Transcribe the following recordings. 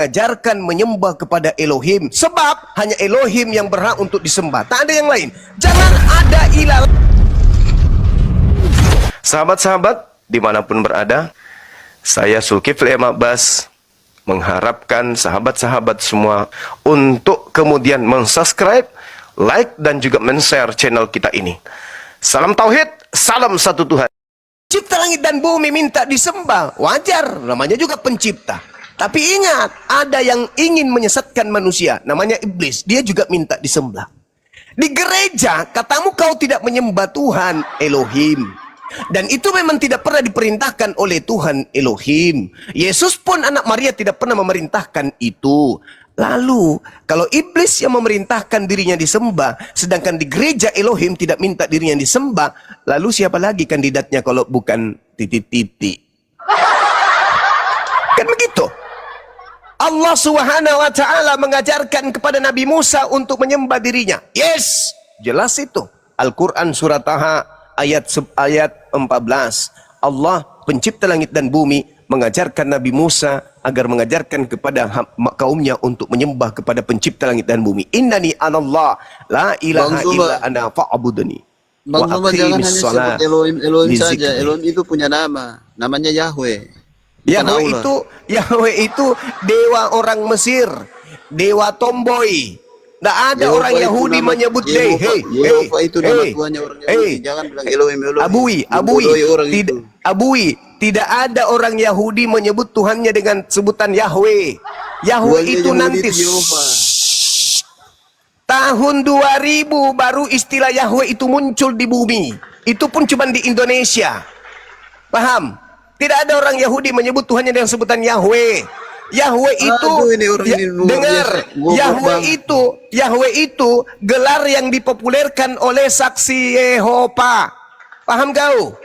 mengajarkan menyembah kepada Elohim, sebab hanya Elohim yang berhak untuk disembah, tak ada yang lain. Jangan ada ilah. Sahabat-sahabat dimanapun berada, saya Zulkifli M. Abbas mengharapkan sahabat-sahabat semua untuk kemudian mensubscribe, like, dan juga men-share channel kita ini. Salam Tauhid, salam satu Tuhan. Cipta langit dan bumi minta disembah, wajar, namanya juga pencipta. Tapi ingat, ada yang ingin menyesatkan manusia, namanya iblis, dia juga minta disembah. Di gereja, katamu kau tidak menyembah Tuhan Elohim. Dan itu memang tidak pernah diperintahkan oleh Tuhan Elohim. Yesus pun anak Maria tidak pernah memerintahkan itu. Lalu, kalau iblis yang memerintahkan dirinya disembah, sedangkan di gereja Elohim tidak minta dirinya disembah, lalu siapa lagi kandidatnya kalau bukan titik-titik? Kan begitu. Allah Subhanahu wa Ta'ala mengajarkan kepada Nabi Musa untuk menyembah dirinya. Yes, jelas itu. Al-Quran surat Taha ayat 14. Allah pencipta langit dan bumi mengajarkan Nabi Musa agar mengajarkan kepada kaumnya untuk menyembah kepada pencipta langit dan bumi. Innani anallah la ilaha illa ana fa'budni. Bang Zuma, jangan hanya sebut Elohim saja. Elohim itu punya nama, namanya Yahweh. Yahweh itu dewa orang Mesir, dewa tomboy. Tidak ada Yehova orang Yahudi menyebut Yehova itu nama Tuhannya orang Yahudi. Jangan bilang Elohim. Abui, tidak ada orang Yahudi menyebut Tuhannya dengan sebutan Yahweh. Yahweh itu nanti tahun 2000 baru istilah Yahweh itu muncul di bumi. Itu pun cuma di Indonesia. Paham? Tidak ada orang Yahudi menyebut Tuhannya dengan sebutan Yahweh. Yahweh itu, dengar, Yahweh itu gelar yang dipopulerkan oleh saksi Yehova. Paham kau?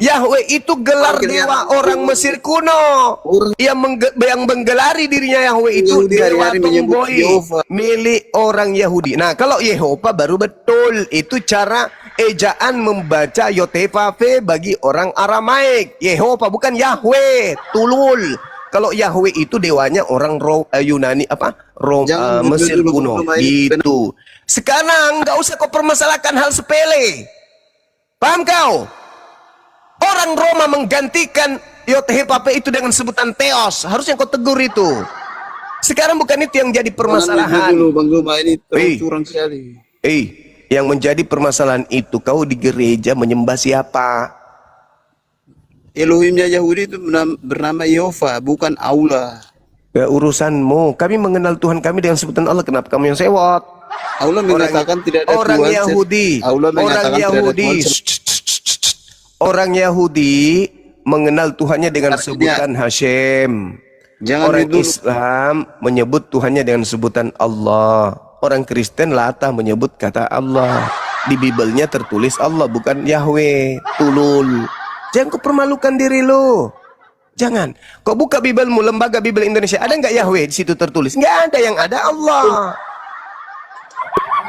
Yahweh itu gelar dewa orang Mesir kuno. Yang menggelari dirinya Yahweh itu dewa tomboy milik orang Yahudi. Nah, kalau Yehova baru betul. Itu cara ejaan membaca Yotefafe bagi orang Aramaik. Yehova bukan Yahweh, tulul. Kalau Yahweh itu dewanya orang Yunani Mesir kuno gitu. Sekarang nggak usah kau permasalahkan hal sepele. Paham kau? Orang Roma menggantikan Yotefafe itu dengan sebutan Theos. Harusnya kau tegur itu. Sekarang bukan itu yang jadi permasalahan. Bang Zuma, ini curang sekali. Yang menjadi permasalahan itu kau di gereja menyembah siapa? Elohimnya Yahudi itu bernama Yehova, bukan Allah. Ya, urusanmu. Kami mengenal Tuhan kami dengan sebutan Allah. Kenapa kamu yang sewot? Allah mengatakan tidak ada orang Tuhan. Yahudi. Orang Yahudi mengenal Tuhannya dengan sebutan Hashem. Orang Islam menyebut Tuhannya dengan sebutan Allah. Orang Kristen latah menyebut kata Allah. Di Bibelnya tertulis Allah, bukan Yahweh, tulul. Jangan kau permalukan diri lo. Jangan. Kau buka Bibelmu, lembaga Bibel Indonesia, ada nggak Yahweh di situ tertulis? Nggak ada, yang ada Allah.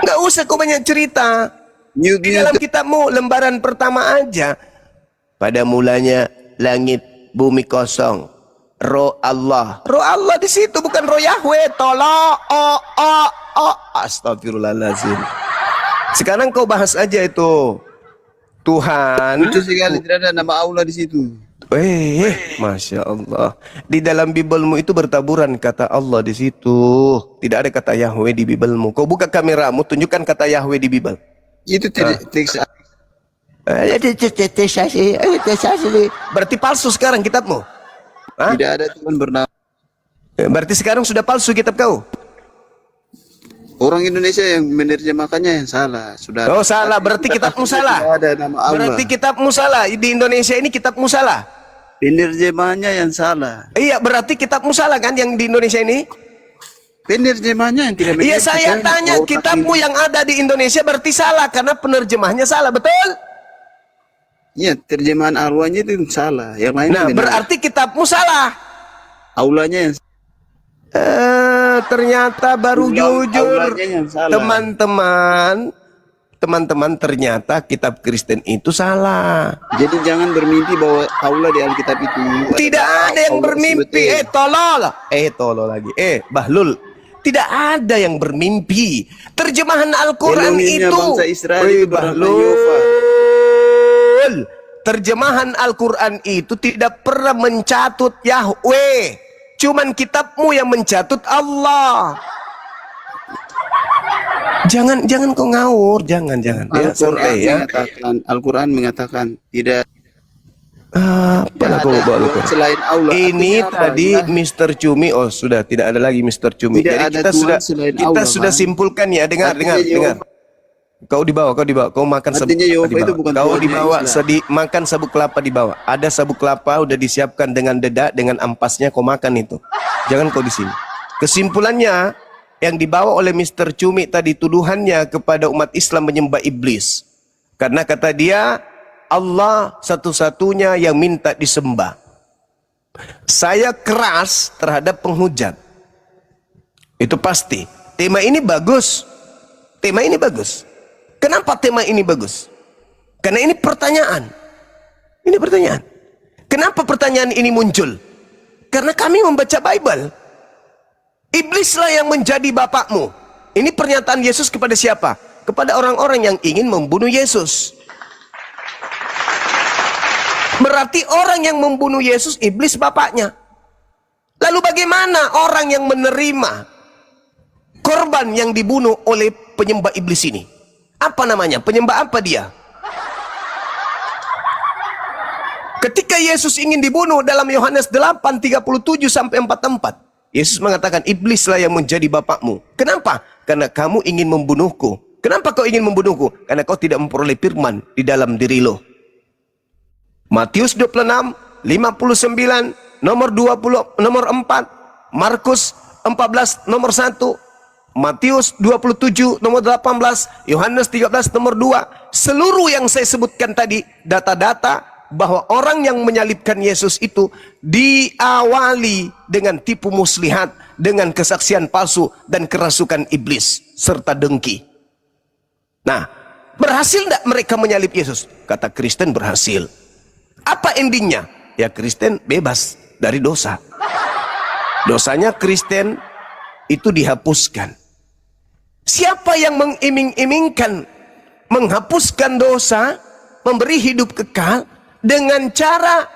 Nggak usah kau banyak cerita. Di dalam kitabmu lembaran pertama aja. Pada mulanya langit bumi kosong. Roh Allah. Roh Allah di situ, bukan roh Yahweh. Tolong. Astagfirullahaladzim. Sekarang kau bahas aja itu. Tuhan. Itu sekali, tidak ada nama Allah di situ. Masya Allah. Di dalam Bibelmu itu bertaburan kata Allah di situ. Tidak ada kata Yahweh di Bibelmu. Kau buka kameramu, tunjukkan kata Yahweh di Bibel. Itu berarti palsu sekarang kitabmu. Tidak ada Tuhan bernama. Berarti sekarang sudah palsu kitab kau. Orang Indonesia yang menerjemahkannya yang salah, saudara. Oh, salah, berarti kitabmu salah. Ada nama Allah. Berarti kitabmu salah. Di Indonesia ini kitabmu salah. Penerjemahnya yang salah. Iya, berarti kitabmu salah kan yang di Indonesia ini? Penerjemahnya yang tidak. Iya, saya tanya, kitabmu yang ada di Indonesia berarti salah karena penerjemahnya salah, betul? Iya, terjemahan arwahnya itu salah. Yang lain berarti kitabmu salah. Aulanya yang ternyata baru jujur teman-teman. teman-teman, ternyata kitab Kristen itu salah. Jadi jangan bermimpi bahwa kaula di Alkitab itu. Tidak ada yang bermimpi. Tolol lagi. Bahlul. Tidak ada yang bermimpi. Terjemahan Al-Quran Elohimnya itu. bangsa Israel itu Bahlul. Terjemahan Al-Quran itu tidak pernah mencatut Yahweh. Cuman kitabmu yang mencatut Allah. Jangan kau ngawur, jangan. Al-Quran mengatakan tidak. Selain Allah. Ini tadi Mr. Cumi. Oh, sudah tidak ada lagi Mr. Cumi. Tidak Jadi ada kita Tuhan sudah selain kita Allah, sudah simpulkan ya. Dengar. Kau dibawa. Kau makan sabuk Artinya kelapa di Yehova itu bawah. bukan Kau Tuhannya dibawa Islam. makan sabuk kelapa di bawah. Ada sabuk kelapa udah disiapkan dengan dedak, dengan ampasnya, kau makan itu. Jangan kau di sini. Kesimpulannya yang dibawa oleh Mr. Cumi tadi, tuduhannya kepada umat Islam menyembah iblis. Karena kata dia, Allah satu-satunya yang minta disembah. Saya keras terhadap penghujat. Itu pasti. Tema ini bagus. Kenapa tema ini bagus? Karena ini pertanyaan. Kenapa pertanyaan ini muncul? Karena kami membaca Bible. Iblislah yang menjadi bapakmu. Ini pernyataan Yesus kepada siapa? Kepada orang-orang yang ingin membunuh Yesus. Berarti orang yang membunuh Yesus, iblis bapaknya. Lalu bagaimana orang yang menerima korban yang dibunuh oleh penyembah iblis ini? Apa namanya? Penyembah apa dia? Ketika Yesus ingin dibunuh dalam Yohanes 8:37-44, Yesus mengatakan, iblislah yang menjadi bapakmu. Kenapa? Karena kamu ingin membunuhku. Kenapa kau ingin membunuhku? Karena kau tidak memperoleh firman di dalam diri lo. Matius 26, 59, nomor 20, nomor 4, Markus 14, nomor 1, Matius 27, nomor 18, Yohanes 13, nomor 2. Seluruh yang saya sebutkan tadi, data-data bahwa orang yang menyalibkan Yesus itu diawali dengan tipu muslihat, dengan kesaksian palsu dan kerasukan iblis serta dengki. Nah, berhasil tidak mereka menyalib Yesus? Kata Kristen berhasil. Apa endingnya? Ya, Kristen bebas dari dosa. Dosanya Kristen itu dihapuskan. Siapa yang mengiming-imingkan menghapuskan dosa, memberi hidup kekal dengan cara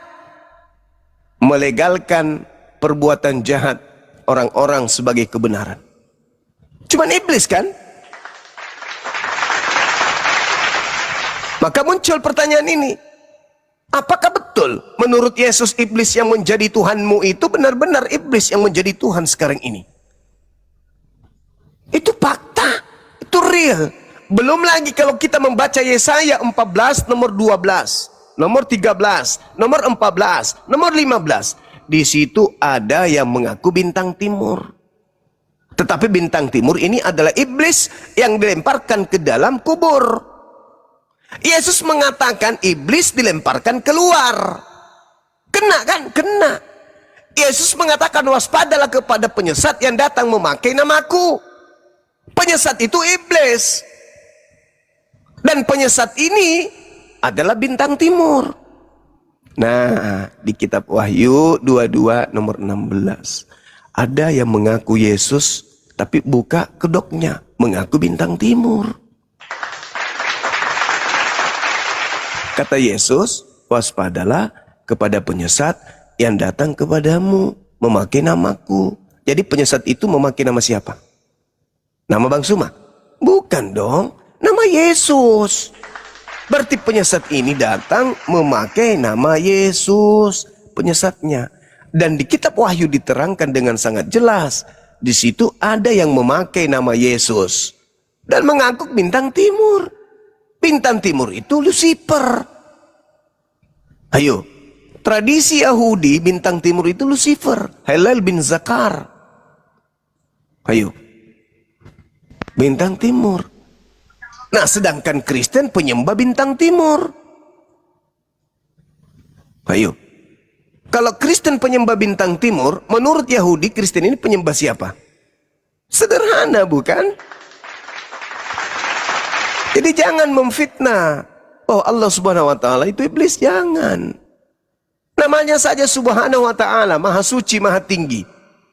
melegalkan perbuatan jahat orang-orang sebagai kebenaran? Cuman iblis kan? Maka muncul pertanyaan ini. Apakah betul menurut Yesus iblis yang menjadi Tuhanmu itu benar-benar iblis yang menjadi Tuhan sekarang ini? Itu fakta, itu real. Belum lagi kalau kita membaca Yesaya 14 nomor 12, nomor 13, nomor 14, nomor 15. Di situ ada yang mengaku bintang timur. Tetapi bintang timur ini adalah iblis yang dilemparkan ke dalam kubur. Yesus mengatakan iblis dilemparkan keluar. Kena kan? Kena. Yesus mengatakan waspadalah kepada penyesat yang datang memakai namaku. Penyesat itu iblis. Dan penyesat ini adalah bintang timur. Nah, di kitab Wahyu 22 nomor 16. Ada yang mengaku Yesus, tapi buka kedoknya, mengaku bintang timur. Kata Yesus, waspadalah kepada penyesat yang datang kepadamu memakai namaku. Jadi penyesat itu memakai nama siapa? Nama Bang Suma? Bukan dong, nama Yesus. Berarti penyesat ini datang memakai nama Yesus, penyesatnya. Dan di kitab Wahyu diterangkan dengan sangat jelas. Di situ ada yang memakai nama Yesus dan mengaku bintang timur. Bintang timur itu Lucifer. Ayo, tradisi Yahudi bintang timur itu Lucifer, Hillel bin Zakar. Ayo, bintang timur. Nah, sedangkan Kristen penyembah bintang timur. Ayo, kalau Kristen penyembah bintang timur, menurut Yahudi Kristen ini penyembah siapa? Sederhana bukan? Jadi jangan memfitnah. Oh, Allah Subhanahu wa taala itu iblis, jangan. Namanya saja Subhanahu wa taala, Maha Suci, Maha Tinggi.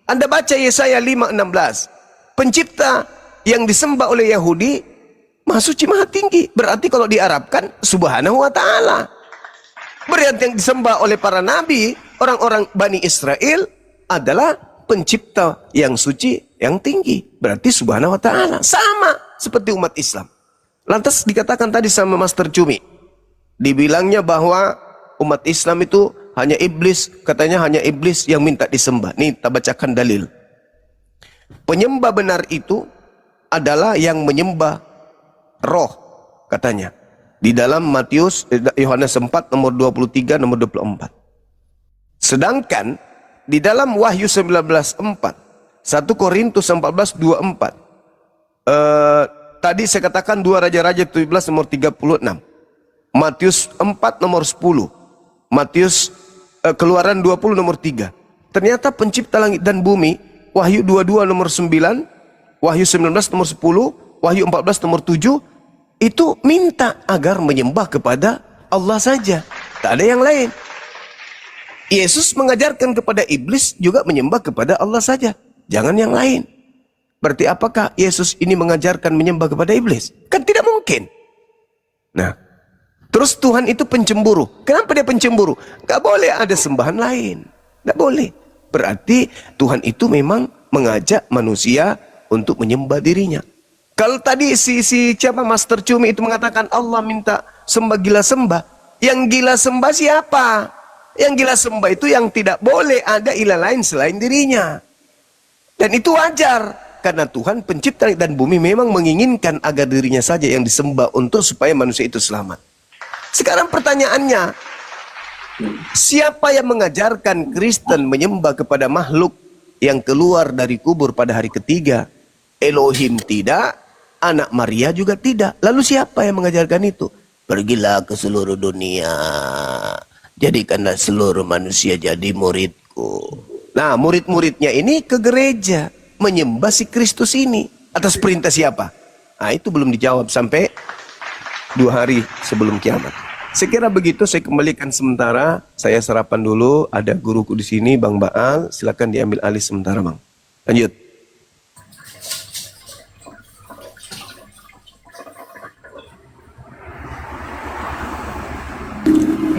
Anda baca Yesaya 5:16. Pencipta yang disembah oleh Yahudi Maha Suci, Maha Tinggi. Berarti kalau diarabkan Subhanahu wa taala. Berarti yang disembah oleh para nabi, orang-orang Bani Israel adalah pencipta yang suci, yang tinggi. Berarti Subhanahu wa taala. Sama seperti umat Islam. Lantas dikatakan tadi sama Master Cumi, dibilangnya bahwa umat Islam itu hanya iblis, katanya hanya iblis yang minta disembah. Nih, kita bacakan dalil. Penyembah benar itu adalah yang menyembah roh, katanya. Di dalam Yohanes 4 nomor 23 nomor 24. Sedangkan di dalam Wahyu 19:4, 1 Korintus 14:24. Tadi saya katakan 2 Raja-Raja 17 nomor 36. Matius 4 nomor 10. Matius Keluaran 20 nomor 3. Ternyata pencipta langit dan bumi, Wahyu 22 nomor 9, Wahyu 19 nomor 10, Wahyu 14 nomor 7, itu minta agar menyembah kepada Allah saja. Tak ada yang lain. Yesus mengajarkan kepada iblis juga menyembah kepada Allah saja. Jangan yang lain. Berarti apakah Yesus ini mengajarkan menyembah kepada iblis? Kan tidak mungkin. Nah, terus Tuhan itu pencemburu. Kenapa dia pencemburu? Gak boleh ada sembahan lain. Gak boleh. Berarti Tuhan itu memang mengajak manusia untuk menyembah dirinya. Kalau tadi si siapa Master Cumi itu mengatakan Allah minta sembah gila sembah. Yang gila sembah siapa? Yang gila sembah itu yang tidak boleh ada ilah lain selain dirinya. Dan itu wajar. Karena Tuhan pencipta langit dan bumi memang menginginkan agar dirinya saja yang disembah untuk supaya manusia itu selamat. Sekarang pertanyaannya, siapa yang mengajarkan Kristen menyembah kepada makhluk yang keluar dari kubur pada hari ketiga? Elohim tidak, anak Maria juga tidak. Lalu siapa yang mengajarkan itu? Pergilah ke seluruh dunia, jadikanlah seluruh manusia jadi muridku. Nah, murid-muridnya ini ke gereja menyembah si Kristus ini atas perintah siapa? Nah, itu belum dijawab sampai 2 hari sebelum kiamat. Saya kira begitu, saya kembalikan sementara. Saya sarapan dulu, ada guruku di sini, Bang Baal. Silakan diambil alih sementara, Bang. Lanjut.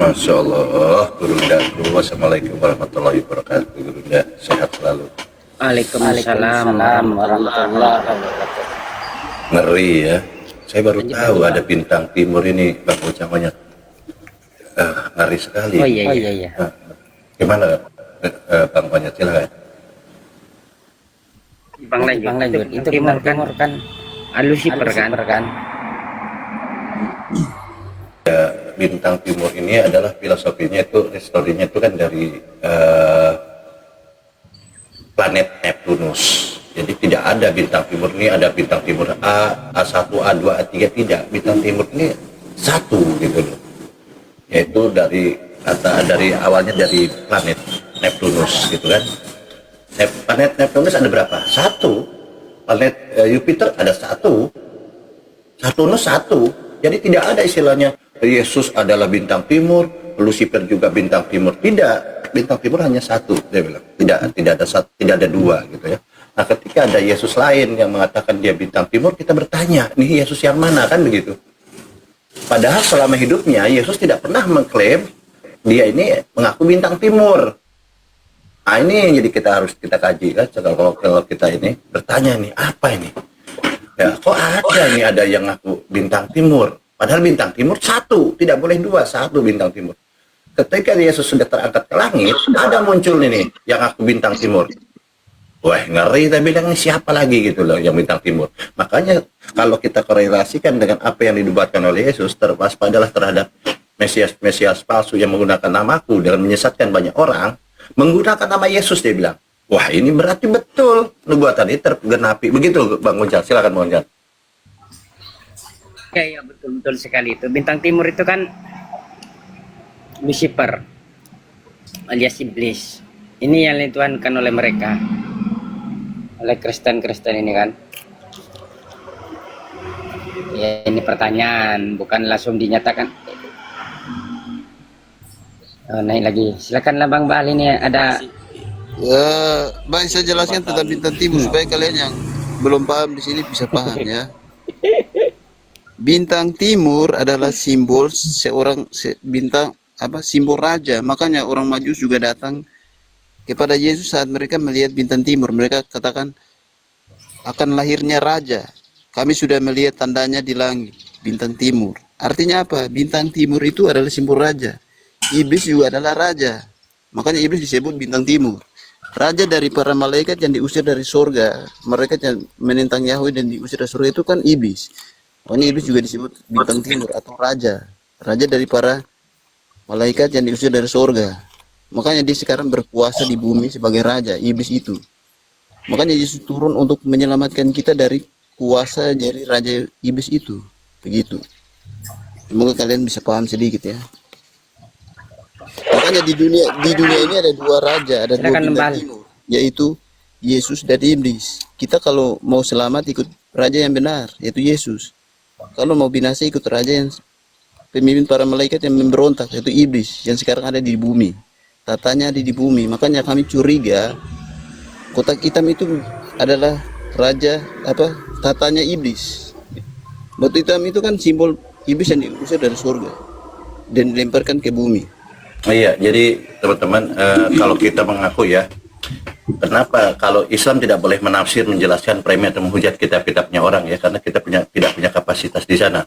Masya Allah, Gurunda. Wassalamualaikum warahmatullahi wabarakatuh. Gurunda, sehat selalu. Waalaikumsalam warahmatullahi wabarakatuh. Ngeri ya. Saya baru tahu ada bintang timur ini, Bang ucapannya. Ngeri sekali. Oh iya. Gimana, Bang Banyak, silakan. Bang lanjut. Itu timur kan Lucifer kan? Ya, bintang timur ini adalah filosofinya itu, historinya itu kan dari planet Neptunus. Jadi tidak ada bintang timur ini, ada bintang timur A, A1, A2, A3, tidak. Bintang timur ini satu gitu loh. Yaitu dari awalnya dari planet Neptunus gitu kan. Planet Neptunus ada berapa? Satu. Planet Jupiter ada satu. Saturnus satu. Jadi tidak ada istilahnya Yesus adalah bintang timur, Lucifer juga bintang timur. Tidak. Bintang timur hanya satu, dia bilang. Tidak ada dua gitu ya. Nah, ketika ada Yesus lain yang mengatakan dia bintang timur, kita bertanya, nih Yesus yang mana, kan begitu. Padahal selama hidupnya Yesus tidak pernah mengklaim dia ini mengaku bintang timur. Nah, ini yang jadi kita kaji kan, kalau kita ini bertanya nih, apa ini? Ya, kok ada yang ngaku bintang timur? Padahal bintang timur satu, tidak boleh dua, satu bintang timur. Ketika Yesus sudah terangkat ke langit, ada muncul ini yang ngaku bintang timur. Wah, ngeri, tapi bilang siapa lagi gitu loh yang bintang timur. Makanya kalau kita korelasikan dengan apa yang didebatkan oleh Yesus, terwaspadalah terhadap Mesias palsu yang menggunakan namaku dengan menyesatkan banyak orang, menggunakan nama Yesus, dia bilang. Wah, ini berarti betul nubuatan ini tergenapi. Begitu Bang Ujal, silakan Bang Ujal. Ya, betul sekali itu. Bintang timur itu kan Lucifer alias iblis. Ini yang dituhankan oleh mereka, oleh Kristen ini kan. Ya, ini pertanyaan, bukan langsung dinyatakan. Oh, naik lagi. Silakanlah Bang Bal, ini ada. Ya, baik, saya jelaskan tentang bintang timur supaya kalian yang belum paham di sini bisa paham ya. Bintang timur adalah simbol bintang apa, simbol raja. Makanya orang Majus juga datang kepada Yesus saat mereka melihat bintang timur. Mereka katakan akan lahirnya raja. Kami sudah melihat tandanya di langit, bintang timur. Artinya apa? Bintang timur itu adalah simbol raja. Iblis juga adalah raja. Makanya iblis disebut bintang timur. Raja dari para malaikat yang diusir dari surga. Mereka yang menentang Yahweh dan diusir dari surga itu kan iblis. Makanya iblis juga disebut bintang timur atau raja. Raja dari para malaikat yang diusir dari surga. Makanya dia sekarang berkuasa di bumi sebagai raja, iblis itu. Makanya Yesus turun untuk menyelamatkan kita dari kuasa dari raja iblis itu. Begitu. Semoga kalian bisa paham sedikit ya. Makanya di dunia ini ada dua raja, ada dua bintang timur, yaitu Yesus dan iblis. Kita kalau mau selamat ikut raja yang benar, yaitu Yesus. Kalau mau binasa ikut raja yang pemimpin para malaikat yang memberontak, yaitu iblis yang sekarang ada di bumi. Tatanya ada di bumi. Makanya kami curiga kotak hitam itu adalah raja apa? Tatanya iblis. Batu hitam itu kan simbol iblis yang diusir dari surga dan dilemparkan ke bumi. Oh iya, jadi teman-teman, kalau kita mengaku ya, kenapa kalau Islam tidak boleh menafsir, menjelaskan, premi atau menghujat kitab-kitabnya orang ya, karena kita tidak punya kapasitas di sana.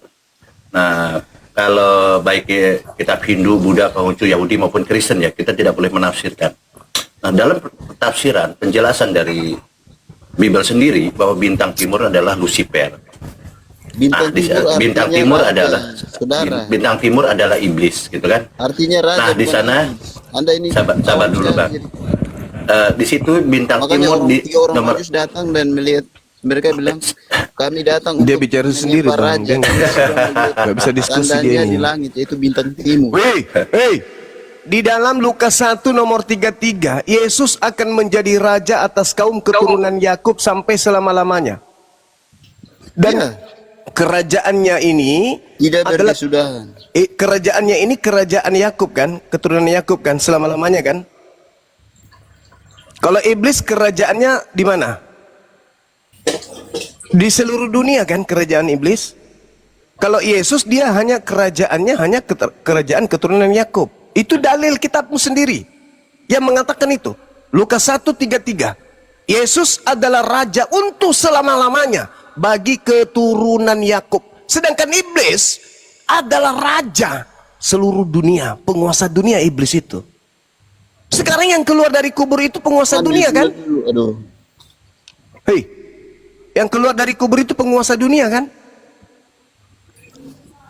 Nah, kalau baik kitab Hindu, Buddha, Konghucu, Yahudi maupun Kristen ya, kita tidak boleh menafsirkan. Nah, dalam tafsiran, penjelasan dari Bible sendiri bahwa bintang timur adalah Lucifer. Bintang timur adalah saudara. Bintang timur adalah iblis, gitu kan? Artinya raja. Nah, di sana Anda ini sabar dulu, Bang. Di situ bintang makanya timur tiga orang Majus datang dan melihat, mereka bilang kami datang Dia untuk bicara sendiri, Bang. Dia nggak bisa diskusi dia di ini. langit, yaitu bintang timur. Hey, di dalam Lukas 1 nomor 33, Yesus akan menjadi raja atas kaum keturunan Yakub sampai selama-lamanya. Dan Ya, kerajaannya ini tidak adalah berkesudahan. kerajaannya ini kerajaan Yakub kan, keturunan Yakub kan selama-lamanya kan. Kalau iblis kerajaannya di mana? Di seluruh dunia kan kerajaan iblis. Kalau Yesus dia hanya kerajaannya hanya kerajaan keturunan Yakub. Itu dalil kitabmu sendiri yang mengatakan itu. Lukas 1:33. Yesus adalah raja untuk selama-lamanya bagi keturunan Yakub. Sedangkan iblis adalah raja seluruh dunia, penguasa dunia iblis itu. Sekarang yang keluar dari kubur itu penguasa dunia kan? Aduh. Hei, yang keluar dari kubur itu penguasa dunia kan?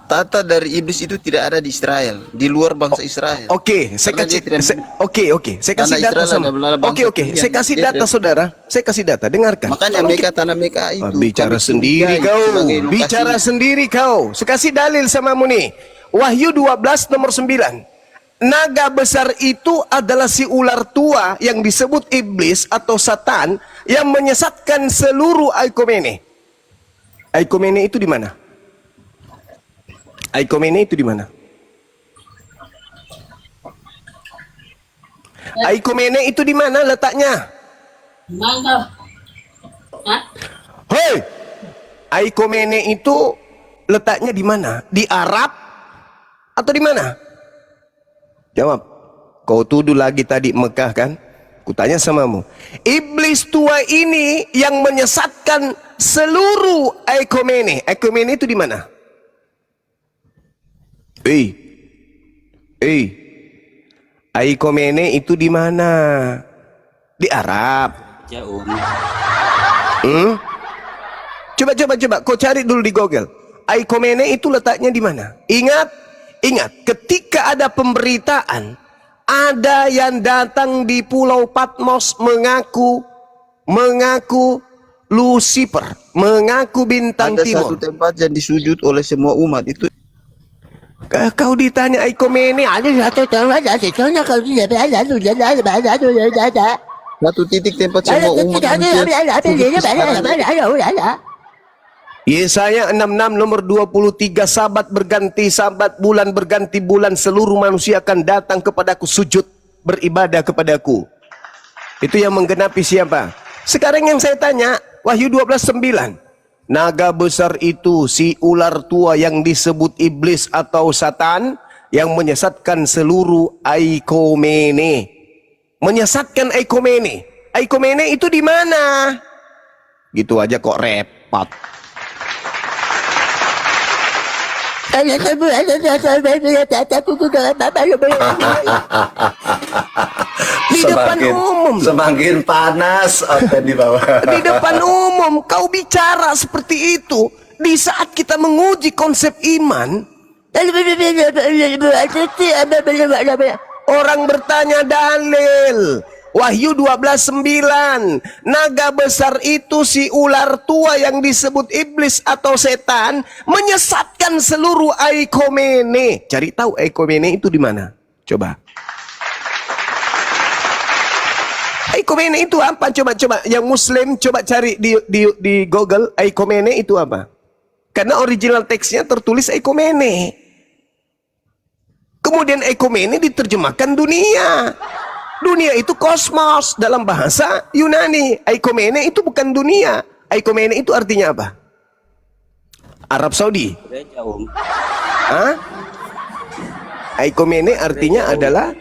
Tata dari iblis itu tidak ada di Israel, di luar bangsa Israel. Oke, saya kasih saya kasih Tanah data Israel sama. adalah bangsa Oke, Tuhan. saya kasih data saudara. Saya kasih data, dengarkan. Makanya mereka tanah mereka itu Bicara kami sendiri curigai kau. sebagai lokasi. Bicara sendiri kau. Saya kasih dalil sama nih. Wahyu 12 nomor 9. Naga besar itu adalah si ular tua yang disebut iblis atau Satan yang menyesatkan seluruh Aikomene. Aikomene itu di mana? Aikomene itu di mana? Aikomene itu di mana letaknya? Mantap. Hah? Hei, Aikomene itu letaknya di mana? Di Arab atau di mana? Jawab. Kau tuduh lagi tadi Mekah kan? Kutanya samamu. Iblis tua ini yang menyesatkan seluruh Aikomene. Aikomene itu di mana? Aikomene itu di mana? Di Arab. Jauh. Coba. Kau cari dulu di Google. Aikomene itu letaknya di mana? Ingat, ketika ada pemberitaan, ada yang datang di Pulau Patmos mengaku Lucifer, mengaku bintang Ada timur. satu tempat yang disujud oleh semua umat itu. Kau ditanya Aikomene, ada satu tempat kalau tidak ada. Satu titik tempat semua umat manusia Yesaya 66 nomor 23, sabat berganti sabat, bulan berganti bulan, seluruh manusia akan datang kepadaku, sujud beribadah kepadaku. Itu yang menggenapi siapa? Sekarang yang saya tanya, Wahyu 12:9. Naga besar itu si ular tua yang disebut iblis atau Satan, yang menyesatkan seluruh aikomene. Menyesatkan aikomene. Aikomene itu di mana? Gitu aja kok repot. Di depan umum. Semakin panas otak di bawah. Di depan umum kau bicara seperti itu. Di saat kita menguji konsep iman, orang bertanya dalil. Wahyu 12:9. Naga besar itu si ular tua yang disebut iblis atau setan, menyesatkan seluruh aikomene. Cari tahu aikomene itu di mana? Coba. Aikomene itu apa? Coba yang muslim coba cari di Google, aikomene itu apa? Karena original teksnya tertulis aikomene. Kemudian aikomene diterjemahkan dunia. Dunia itu kosmos dalam bahasa Yunani. Aikomene itu bukan dunia. Aikomene itu artinya apa? Arab Saudi. Hah? Aikomene artinya adalah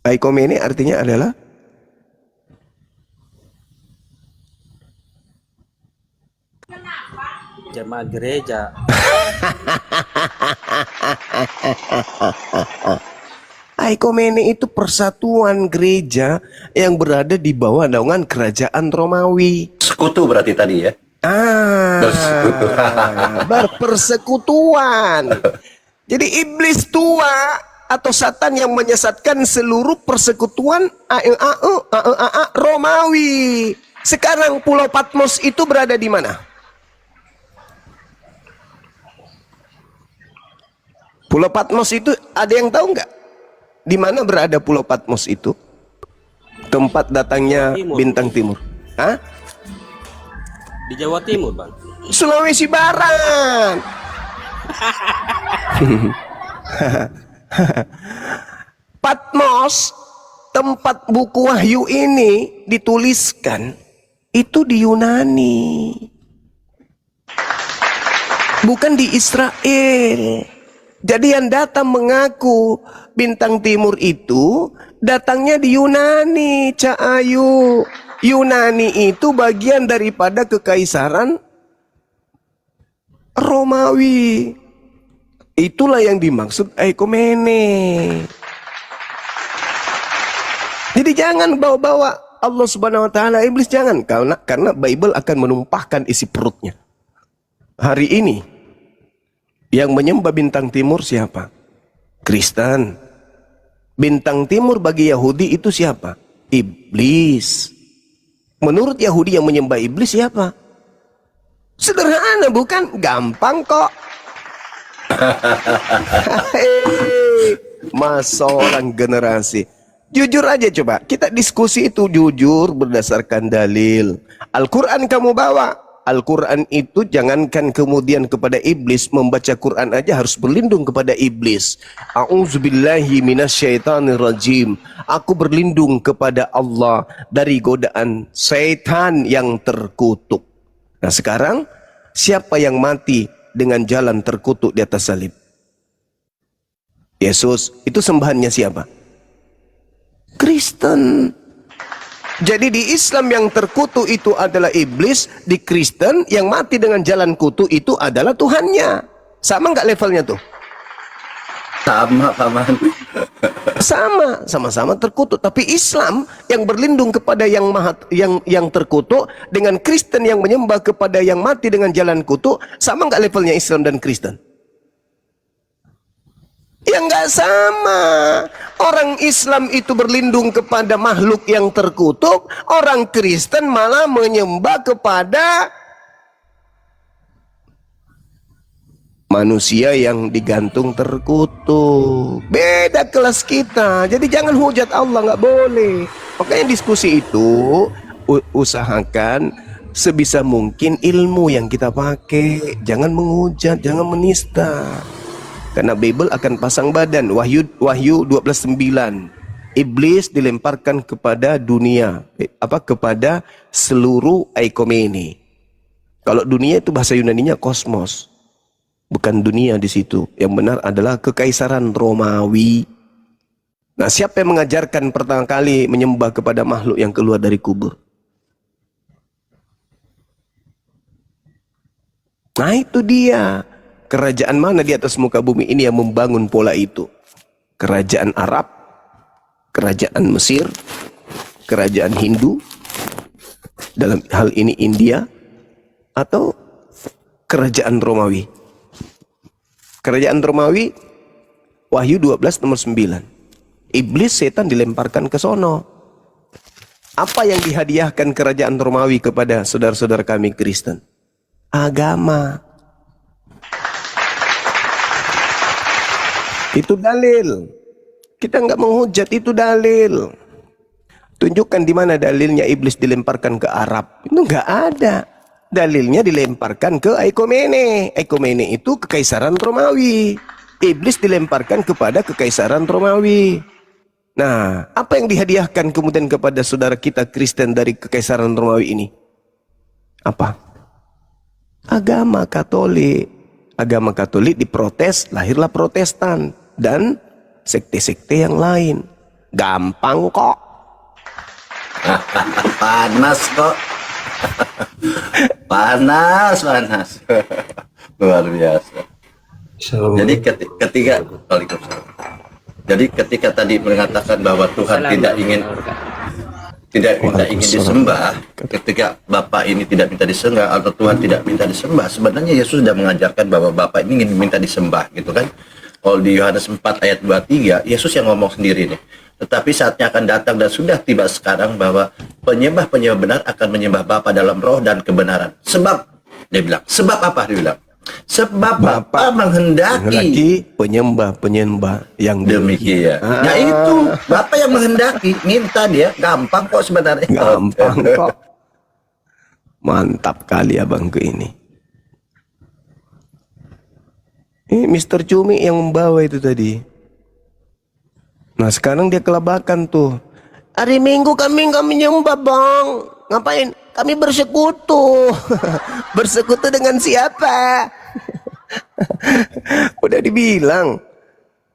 Aikomene artinya adalah jemaat gereja. Aikomene itu persatuan gereja yang berada di bawah naungan kerajaan Romawi. Sekutu berarti tadi ya. Berpersekutuan. Jadi iblis tua atau Satan yang menyesatkan seluruh persekutuan Romawi. Sekarang Pulau Patmos itu berada di mana? Pulau Patmos itu ada yang tahu nggak? Di mana berada Pulau Patmos itu? Tempat datangnya bintang timur. Hah? Di Jawa Timur, Bang. Sulawesi Barat. Patmos, tempat buku Wahyu ini dituliskan, itu di Yunani. Bukan di Israel. Jadi yang datang mengaku bintang timur itu datangnya di Yunani, Cak Ayu. Yunani itu bagian daripada kekaisaran Romawi. Itulah yang dimaksud aikomene. Jadi jangan bawa-bawa Allah Subhanahu wa taala, iblis jangan, karena Bible akan menumpahkan isi perutnya. Hari ini yang menyembah bintang timur siapa? Kristen. Bintang timur bagi Yahudi itu siapa? Iblis. Menurut Yahudi yang menyembah iblis siapa? Sederhana bukan? Gampang kok. Masa orang generasi. Jujur aja coba. Kita diskusi itu jujur berdasarkan dalil. Al-Quran kamu bawa. Al-Quran itu jangankan kemudian kepada iblis, membaca Quran aja harus berlindung kepada iblis. A'udzubillahi minasyaitonirrajim. Aku berlindung kepada Allah dari godaan setan yang terkutuk. Nah sekarang, siapa yang mati dengan jalan terkutuk di atas salib? Yesus. Itu sembahannya siapa? Kristen. Jadi di Islam yang terkutuk itu adalah iblis, di Kristen yang mati dengan jalan kutu itu adalah Tuhannya. Sama nggak levelnya tuh? Sama, paman. Sama-sama terkutuk. Tapi Islam yang berlindung kepada yang terkutuk dengan Kristen yang menyembah kepada yang mati dengan jalan kutu, sama nggak levelnya Islam dan Kristen? Ya nggak sama. Orang Islam itu berlindung kepada makhluk yang terkutuk, orang Kristen malah menyembah kepada manusia yang digantung terkutuk. Beda kelas kita. Jadi jangan hujat Allah, nggak boleh. Makanya diskusi itu usahakan sebisa mungkin ilmu yang kita pakai, jangan menghujat, jangan menista. Karena Bible akan pasang badan. Wahyu 12:9. Iblis dilemparkan kepada dunia, kepada seluruh Aikomene. Kalau dunia itu bahasa Yunaninya kosmos. Bukan dunia di situ. Yang benar adalah kekaisaran Romawi. Nah, siapa yang mengajarkan pertama kali menyembah kepada makhluk yang keluar dari kubur? Nah, itu dia. Kerajaan mana di atas muka bumi ini yang membangun pola itu? Kerajaan Arab, kerajaan Mesir, kerajaan Hindu, dalam hal ini India, atau kerajaan Romawi? Kerajaan Romawi, Wahyu 12 nomor 9. Iblis setan dilemparkan ke sono. Apa yang dihadiahkan kerajaan Romawi kepada saudara-saudara kami Kristen? Agama. Itu dalil. Kita nggak menghujat, itu dalil. Tunjukkan di mana dalilnya iblis dilemparkan ke Arab. Itu nggak ada. Dalilnya dilemparkan ke Aikomene. Aikomene itu kekaisaran Romawi. Iblis dilemparkan kepada kekaisaran Romawi. Nah, apa yang dihadiahkan kemudian kepada saudara kita Kristen dari kekaisaran Romawi ini? Apa? Agama Katolik. Agama Katolik diprotes, lahirlah Protestan dan sekte-sekte yang lain. Gampang kok. Panas kok. Panas. Luar biasa. Jadi ketika Jadi ketika tadi mengatakan bahwa Tuhan tidak ingin disembah, ketika Bapa ini tidak minta disembah atau Tuhan tidak minta disembah, sebenarnya Yesus sudah mengajarkan bahwa Bapa ini ingin minta disembah, gitu kan? Kalau di Yohanes 4 ayat 23, Yesus yang ngomong sendiri nih. Tetapi saatnya akan datang dan sudah tiba sekarang bahwa penyembah-penyembah benar akan menyembah Bapa dalam roh dan kebenaran. Sebab, dia bilang, sebab apa dia bilang? Sebab Bapa menghendaki penyembah-penyembah yang demikian. Nah itu Bapak yang menghendaki, minta dia, gampang kok sebenarnya. Gampang kok. Mantap kali abangku ini. Ini Mr. Cumi yang membawa itu tadi. Nah sekarang dia kelabakan tuh. Hari Minggu kami nggak menyembah bang. Ngapain? Kami bersekutu. Bersekutu dengan siapa? Udah dibilang.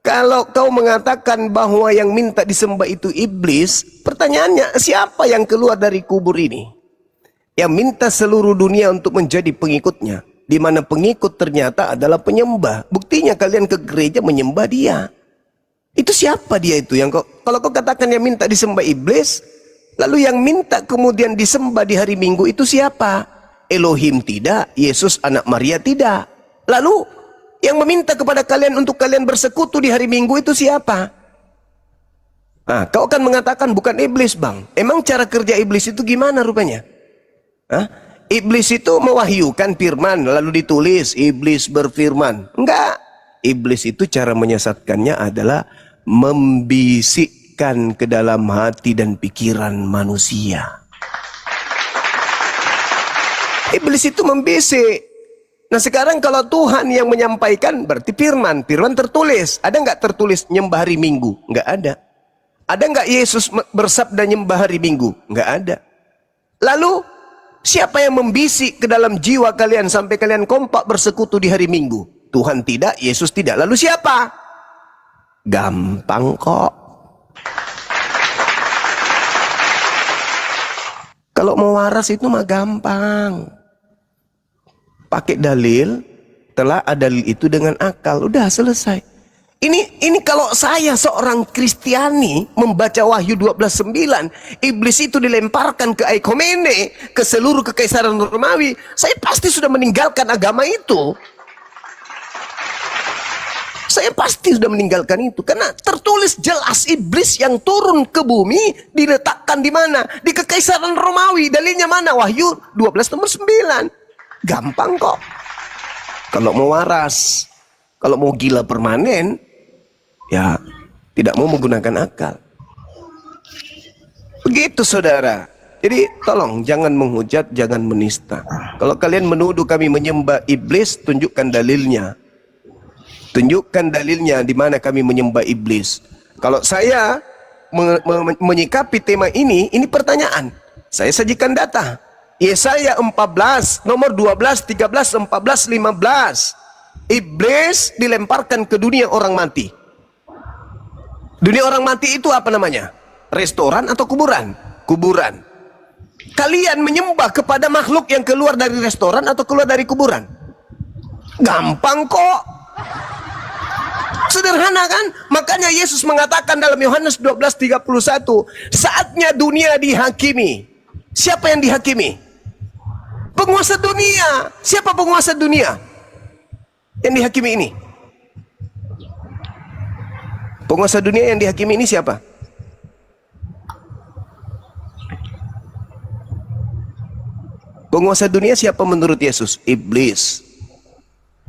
Kalau kau mengatakan bahwa yang minta disembah itu iblis, pertanyaannya siapa yang keluar dari kubur ini? Yang minta seluruh dunia untuk menjadi pengikutnya. Di mana pengikut ternyata adalah penyembah. Buktinya kalian ke gereja menyembah dia. Itu siapa dia itu? Yang kalau kau katakan yang minta disembah iblis, lalu yang minta kemudian disembah di hari Minggu itu siapa? Elohim tidak, Yesus anak Maria tidak. Lalu yang meminta kepada kalian untuk kalian bersekutu di hari Minggu itu siapa? Nah, kau akan mengatakan bukan iblis bang. Emang cara kerja iblis itu gimana rupanya? Hah? Iblis itu mewahyukan firman lalu ditulis iblis berfirman. Enggak. Iblis itu cara menyesatkannya adalah membisikkan ke dalam hati dan pikiran manusia. Iblis itu membisik. Nah sekarang kalau Tuhan yang menyampaikan berarti firman. Firman tertulis. Ada nggak tertulis nyembah hari Minggu? Nggak ada. Ada nggak Yesus bersabda nyembah hari Minggu? Nggak ada. Lalu siapa yang membisik ke dalam jiwa kalian sampai kalian kompak bersekutu di hari Minggu? Tuhan tidak, Yesus tidak. Lalu siapa? Gampang kok. Kalau mau waras itu mah gampang. Pakai dalil, telah ada dalil itu dengan akal. Udah selesai. Ini kalau saya seorang Kristiani membaca Wahyu 12:9, iblis itu dilemparkan ke Aikomene, ke seluruh kekaisaran Romawi, saya pasti sudah meninggalkan agama itu. Saya pasti sudah meninggalkan itu karena tertulis jelas iblis yang turun ke bumi diletakkan di mana? Di kekaisaran Romawi. Dalilnya mana? Wahyu 12 nomor 9. Gampang kok. Kalau mau waras, kalau mau gila permanen, ya tidak mau menggunakan akal. Begitu saudara. Jadi tolong jangan menghujat, jangan menista. Kalau kalian menuduh kami menyembah iblis, tunjukkan dalilnya. Tunjukkan dalilnya di mana kami menyembah iblis. Kalau saya menyikapi tema ini pertanyaan. Saya sajikan data. Yesaya 14, nomor 12, 13, 14, 15. Iblis dilemparkan ke dunia orang mati. Dunia orang mati itu apa namanya? Restoran atau kuburan? Kuburan. Kalian menyembah kepada makhluk yang keluar dari restoran atau keluar dari kuburan? Gampang kok. Sederhana kan? Makanya Yesus mengatakan dalam Yohanes 12:31, saatnya dunia dihakimi. Siapa yang dihakimi? Penguasa dunia. Siapa penguasa dunia yang dihakimi ini? Penguasa dunia yang dihakimi ini siapa? Penguasa dunia siapa menurut Yesus? Iblis.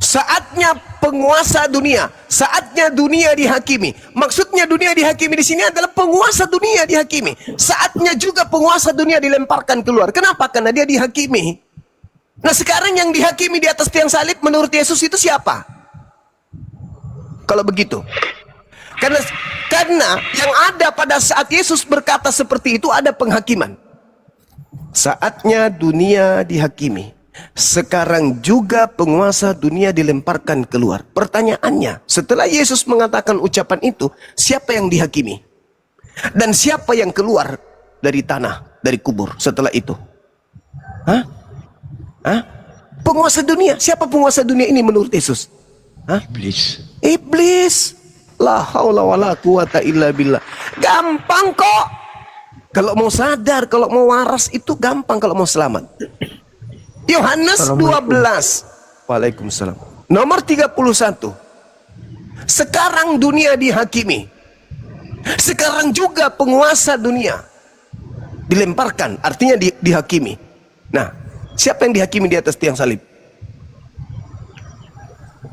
Saatnya penguasa dunia, saatnya dunia dihakimi. Maksudnya dunia dihakimi di sini adalah penguasa dunia dihakimi. Saatnya juga penguasa dunia dilemparkan keluar. Kenapa? Karena dia dihakimi. Nah sekarang yang dihakimi di atas tiang salib menurut Yesus itu siapa? Kalau begitu. Karena yang ada pada saat Yesus berkata seperti itu ada penghakiman. Saatnya dunia dihakimi. Sekarang juga penguasa dunia dilemparkan keluar. Pertanyaannya, setelah Yesus mengatakan ucapan itu, siapa yang dihakimi? Dan siapa yang keluar dari tanah, dari kubur setelah itu? Hah? Penguasa dunia. Siapa penguasa dunia ini menurut Yesus? Iblis. Iblis. La haula wala quwata illa billah. Gampang kok. Kalau mau sadar, kalau mau waras itu gampang kalau mau selamat. Yohanes 12. Waalaikumsalam. Nomor 31. Sekarang dunia dihakimi. Sekarang juga penguasa dunia dilemparkan, artinya dihakimi. Nah, siapa yang dihakimi di atas tiang salib?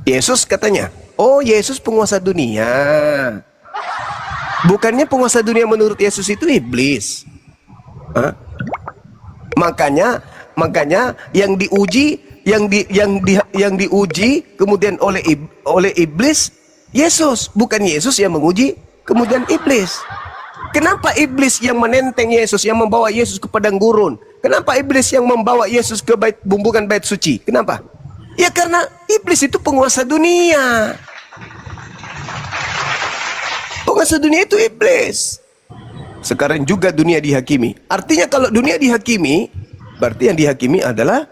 Yesus katanya. Oh, Yesus penguasa dunia. Bukannya penguasa dunia menurut Yesus itu iblis. Hah? Makanya yang diuji, yang diuji kemudian oleh iblis Yesus, bukan Yesus yang menguji kemudian iblis. Kenapa iblis yang menenteng Yesus, yang membawa Yesus ke padang gurun? Kenapa iblis yang membawa Yesus ke bumbungan bait suci? Kenapa? Ya karena iblis itu penguasa dunia. Penguasa dunia itu iblis. Sekarang juga dunia dihakimi. Artinya kalau dunia dihakimi, berarti yang dihakimi adalah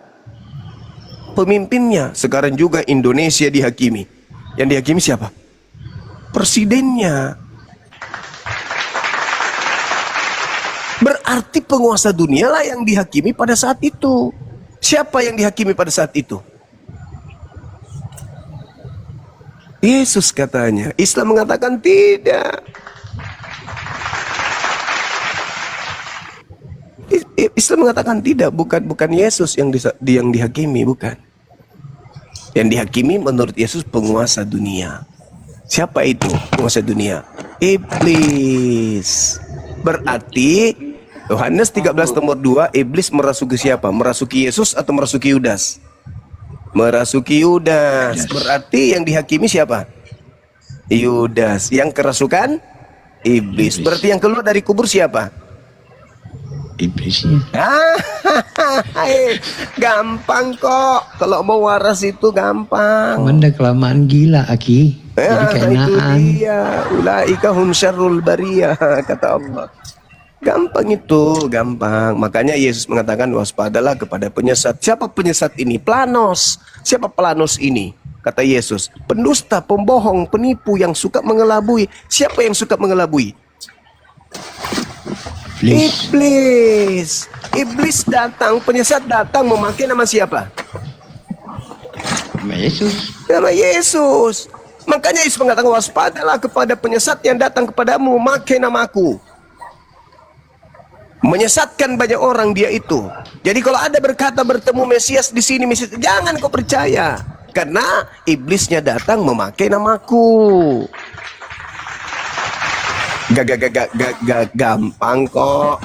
pemimpinnya. Sekarang juga Indonesia dihakimi. Yang dihakimi siapa? Presidennya. Berarti penguasa dunia lah yang dihakimi pada saat itu. Siapa yang dihakimi pada saat itu? Yesus katanya. Islam mengatakan tidak. Islam mengatakan tidak, bukan Yesus yang dihakimi, bukan. Yang dihakimi menurut Yesus penguasa dunia. Siapa itu penguasa dunia? Iblis. Berarti Yohanes 13 nomor 2, iblis merasuki siapa? Merasuki Yesus atau merasuki Yudas? Merasuki Yudas. Berarti yang dihakimi siapa? Yudas. Yang kerasukan? Iblis. Berarti yang keluar dari kubur siapa? Iblisnya. Gampang kok. Kalau mau waras itu gampang. Manda kelamaan gila Aki. Jadi keenaan. Itu dia. Ulaika hum syarrul bariyah, kata Allah. Gampang itu, gampang. Makanya Yesus mengatakan waspadalah kepada penyesat. Siapa penyesat ini? Planos. Siapa Planos ini? Kata Yesus, pendusta, pembohong, penipu yang suka mengelabui. Siapa yang suka mengelabui? Iblis. Iblis datang, penyesat datang memakai nama siapa? Nama Yesus. Nama Yesus. Makanya Yesus mengatakan waspadalah kepada penyesat yang datang kepadamu memakai namaku. Menyesatkan banyak orang dia itu. Jadi kalau ada berkata bertemu Mesias di sini, Mesias, jangan kau percaya. Karena iblisnya datang memakai namaku. Gampang kok.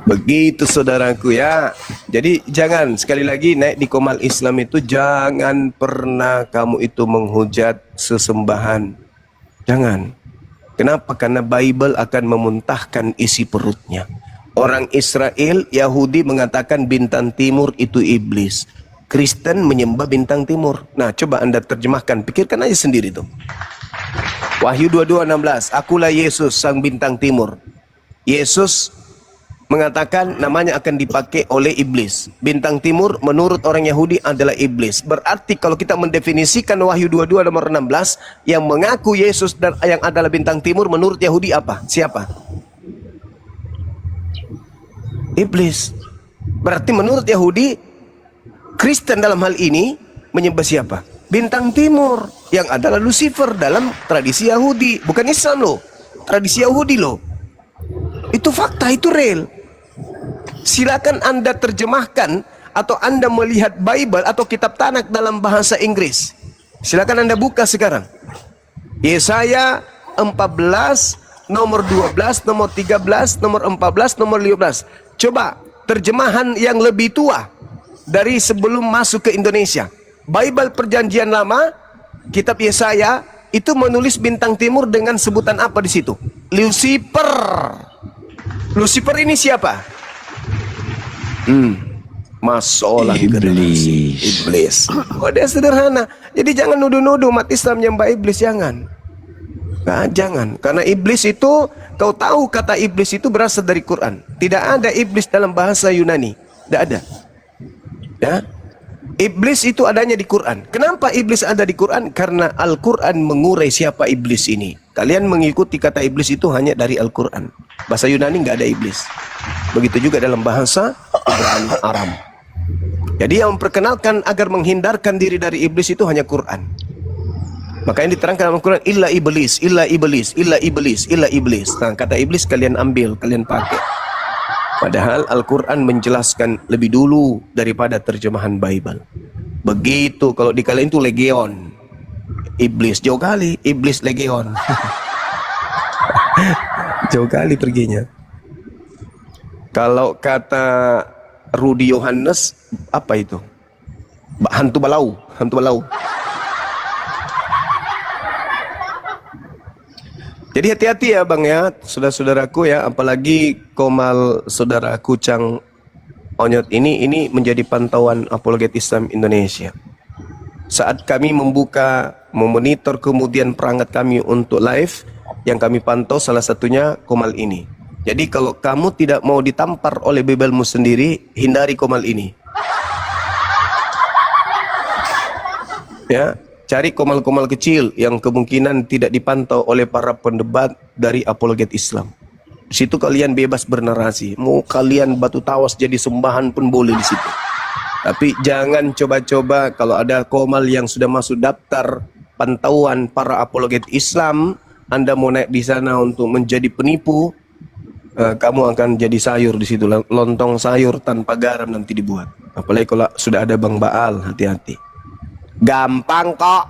Begitu saudaraku ya. Jadi jangan, sekali lagi naik di Komal Islam itu jangan pernah kamu itu menghujat sesembahan. Jangan. Kenapa? Karena Bible akan memuntahkan isi perutnya. Orang Israel, Yahudi mengatakan bintang timur itu iblis. Kristen menyembah bintang timur. Nah, coba Anda terjemahkan, pikirkan aja sendiri tuh. Wahyu 22:16, akulah Yesus sang bintang timur. Yesus mengatakan namanya akan dipakai oleh iblis. Bintang timur menurut orang Yahudi adalah iblis. Berarti kalau kita mendefinisikan Wahyu 22 nomor 16, yang mengaku Yesus dan yang adalah bintang timur menurut Yahudi apa? Siapa? Iblis. Berarti menurut Yahudi, Kristen dalam hal ini menyembah siapa? Bintang timur, yang adalah Lucifer dalam tradisi Yahudi. Bukan Islam loh, tradisi Yahudi loh. Itu fakta, itu real. Silakan Anda terjemahkan atau Anda melihat Bible atau kitab Tanak dalam bahasa Inggris. Silakan Anda buka sekarang. Yesaya 14, nomor 12, nomor 13, nomor 14, nomor 15. Coba terjemahan yang lebih tua dari sebelum masuk ke Indonesia. Bible Perjanjian Lama, kitab Yesaya itu menulis bintang timur dengan sebutan apa di situ? Lucifer. Lucifer ini siapa? Masalah iblis. Oh, dia sederhana. Jadi jangan nuduh-nuduh umat Islam menyembah iblis, jangan. Nah, jangan. Karena iblis itu, kau tahu kata iblis itu berasal dari Quran. Tidak ada iblis dalam bahasa Yunani. Tidak ada. Ya. Iblis itu adanya di Quran. Kenapa iblis ada di Quran? Karena Al-Quran mengurai siapa iblis ini. Kalian mengikuti kata iblis itu hanya dari Al-Quran. Bahasa Yunani nggak ada iblis. Begitu juga dalam bahasa Ibrani Aram. Jadi yang memperkenalkan agar menghindarkan diri dari iblis itu hanya Quran. Maka yang diterangkan dalam Quran, illa iblis, illa iblis, illa iblis, illa iblis. Nah, kata iblis kalian ambil, kalian pakai. Padahal Al-Quran menjelaskan lebih dulu daripada terjemahan Bible. Begitu, kalau di kalian itu legion. Iblis, jauh kali, iblis legion. Jauh kali perginya. Kalau kata Rudi Yohanes, apa itu? Hantu balau, hantu balau. Jadi hati-hati ya Bang ya, saudara-saudaraku ya, apalagi Komal saudaraku Cang Onyot ini menjadi pantauan apologet Islam Indonesia. Saat kami membuka, memonitor kemudian perangkat kami untuk live, yang kami pantau salah satunya Komal ini. Jadi kalau kamu tidak mau ditampar oleh bebelmu sendiri, hindari Komal ini. Ya. Cari komal-komal kecil yang kemungkinan tidak dipantau oleh para pendebat dari apologet Islam. Di situ kalian bebas bernarasi. Mau kalian batu tawas jadi sembahan pun boleh di situ. Tapi jangan coba-coba kalau ada komal yang sudah masuk daftar pantauan para apologet Islam, Anda mau naik di sana untuk menjadi penipu, kamu akan jadi sayur di situ. Lontong sayur tanpa garam nanti dibuat. Apalagi kalau sudah ada Bang Baal, hati-hati. Gampang kok.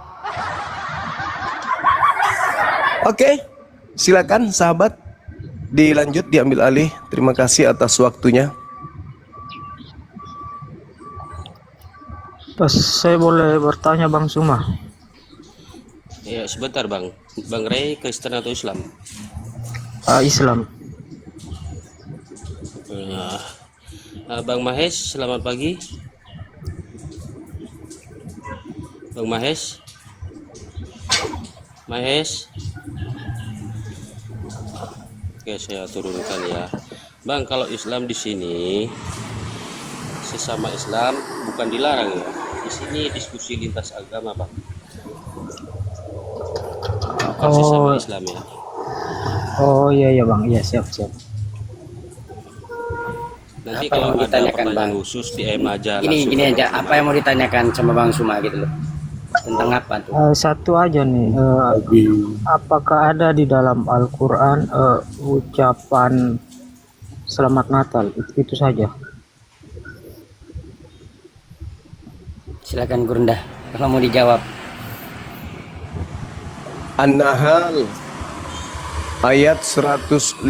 Oke, silakan sahabat, dilanjut, diambil alih. Terima kasih atas waktunya. Saya boleh bertanya Bang Suma? Ya, sebentar Bang. Bang Ray Kristen atau Islam? Islam. Bang Mahes, selamat pagi. Bang Mahes. Oke, saya turunkan ya. Bang, kalau Islam di sini sesama Islam bukan dilarang ya. Di sini diskusi lintas agama, Bang. Bukan sesama Islam ya. Oh iya Bang, iya siap. Nanti Apa kalau yang mau ada ditanyakan, pertanyaan Bang? khusus DM aja. Gini aja, apa yang mau ditanyakan sama Bang Suma gitu loh? Tentang apa tuh? Satu aja nih, apakah ada di dalam Al-Quran ucapan Selamat Natal? Itu saja. Silakan Gurunda, kalau mau dijawab. An-Nahl ayat 105.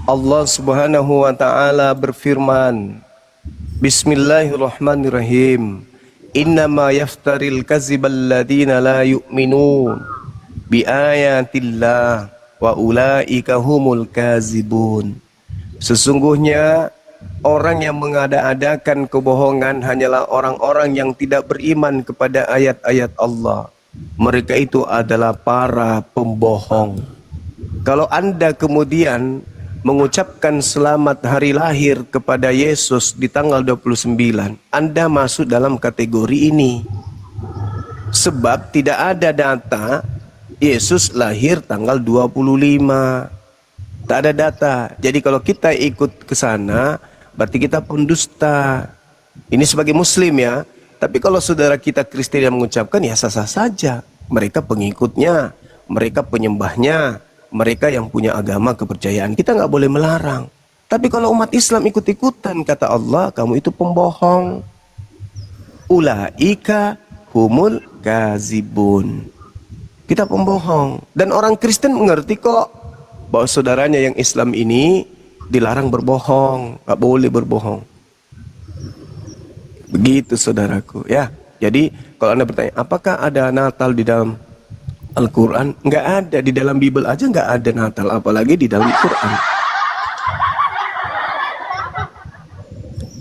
Allah Subhanahu wa taala berfirman, Bismillahirrahmanirrahim. Innama yaftaril kazibal ladina la yu'minun bi ayatillah wa ulaika humul kazibun. Sesungguhnya orang yang mengada-adakan kebohongan hanyalah orang-orang yang tidak beriman kepada ayat-ayat Allah. Mereka itu adalah para pembohong. Kalau Anda kemudian mengucapkan selamat hari lahir kepada Yesus di tanggal 29, Anda masuk dalam kategori ini. Sebab tidak ada data Yesus lahir tanggal 25. Tak ada data. Jadi kalau kita ikut ke sana, berarti kita pendusta. Ini sebagai muslim ya. Tapi kalau saudara kita Kristen yang mengucapkan, ya sah-sah saja. Mereka pengikutnya, mereka penyembahnya, mereka yang punya agama kepercayaan. Kita nggak boleh melarang. Tapi kalau umat Islam ikut-ikutan, kata Allah, kamu itu pembohong. Ulaika humul kazibun. Kita pembohong. Dan orang Kristen mengerti kok bahwa saudaranya yang Islam ini dilarang berbohong, nggak boleh berbohong. Begitu saudaraku ya. Jadi kalau Anda bertanya, apakah ada Natal di dalam Al-Quran? Nggak ada. Di dalam Bible aja nggak ada Natal, apalagi di dalam Quran.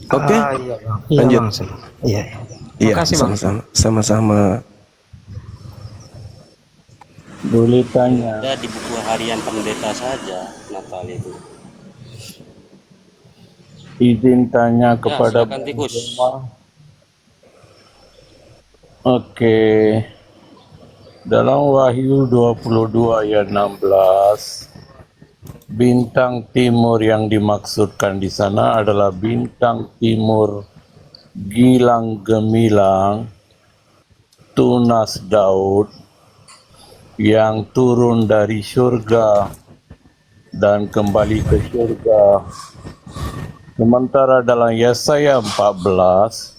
Oke, Iya, Bang. Iya, lanjut. Bang. Iya. Iya, Makasih, Bang. sama-sama. Boleh tanya, Ada di buku harian pendeta saja Natal itu. izin tanya Ya, kepada silakan Tikus. Oke. Dalam Wahyu 22 ayat 16, bintang timur yang dimaksudkan di sana adalah bintang timur gilang gemilang tunas Daud yang turun dari surga dan kembali ke surga. Sementara dalam Yesaya 14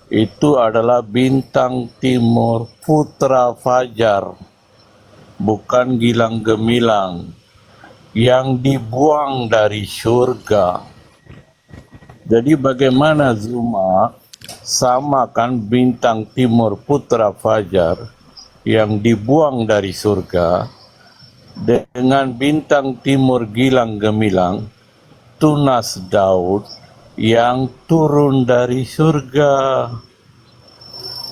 itu adalah bintang timur putra fajar, bukan gilang gemilang, yang dibuang dari surga. Jadi bagaimana Zuma samakan bintang timur putra fajar yang dibuang dari surga dengan bintang timur gilang gemilang tunas Daud yang turun dari surga.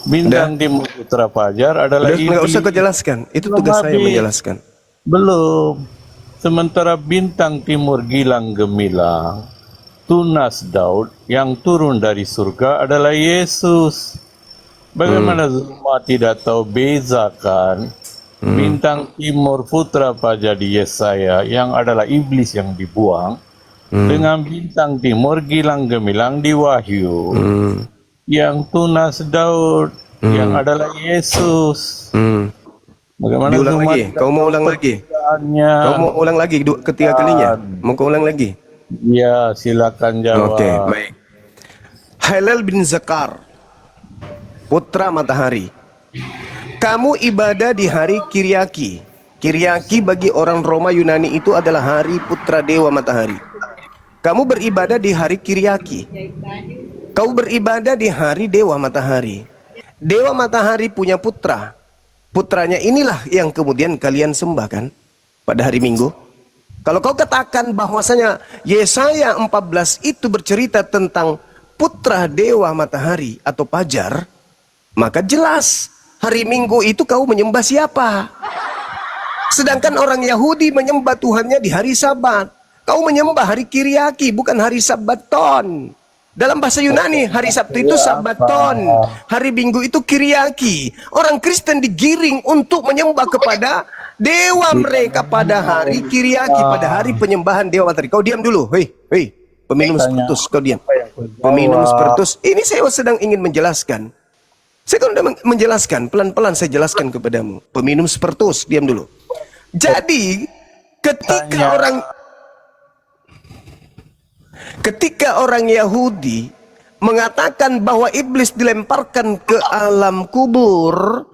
Bintang timur putra fajar adalah Udah, nggak usah kau iblis. jelaskan. Itu Belum tugas saya habis. menjelaskan. Belum. Sementara bintang timur gilang gemilang tunas Daud yang turun dari surga adalah Yesus. Bagaimana Zuma tidak tahu bezakan bintang timur putra fajar di Yesaya yang adalah iblis yang dibuang dengan bintang timur gilang gemilang di Wahyu yang tunas Daud yang adalah Yesus. Bagaimana Diulang Zuma lagi. tidak Kau mau tahu ulang lagi? perbedaannya? Kau mau ulang lagi ketiga kalinya? Mau kau ulang lagi? Ya, silakan jawab. Oke, baik. Halal bin Zakar, putra matahari. Kamu ibadah di hari Kiriaki. Kiriaki bagi orang Roma Yunani itu adalah hari putra dewa matahari. Kamu beribadah di hari Kiriaki. Kau beribadah di hari dewa matahari. Dewa matahari punya putra. Putranya inilah yang kemudian kalian sembah kan pada hari Minggu. Kalau kau katakan bahwasanya Yesaya 14 itu bercerita tentang putra dewa matahari atau fajar, maka jelas hari Minggu itu kau menyembah siapa? Sedangkan orang Yahudi menyembah Tuhannya di hari Sabat. Kau menyembah hari Kiriaki, bukan hari Sabaton. Dalam bahasa Yunani, hari Sabtu itu Sabaton, hari Minggu itu Kiriaki. Orang Kristen digiring untuk menyembah kepada dewa mereka pada hari Kiriaki, pada hari penyembahan dewa matahari. Kau diam dulu, hei, peminum spiritus, kau diam. Peminum spiritus, ini saya sedang ingin menjelaskan. Saya kan sudah menjelaskan, pelan-pelan saya jelaskan kepadamu. Peminum spiritus, diam dulu. Jadi, ketika orang Yahudi mengatakan bahwa iblis dilemparkan ke alam kubur,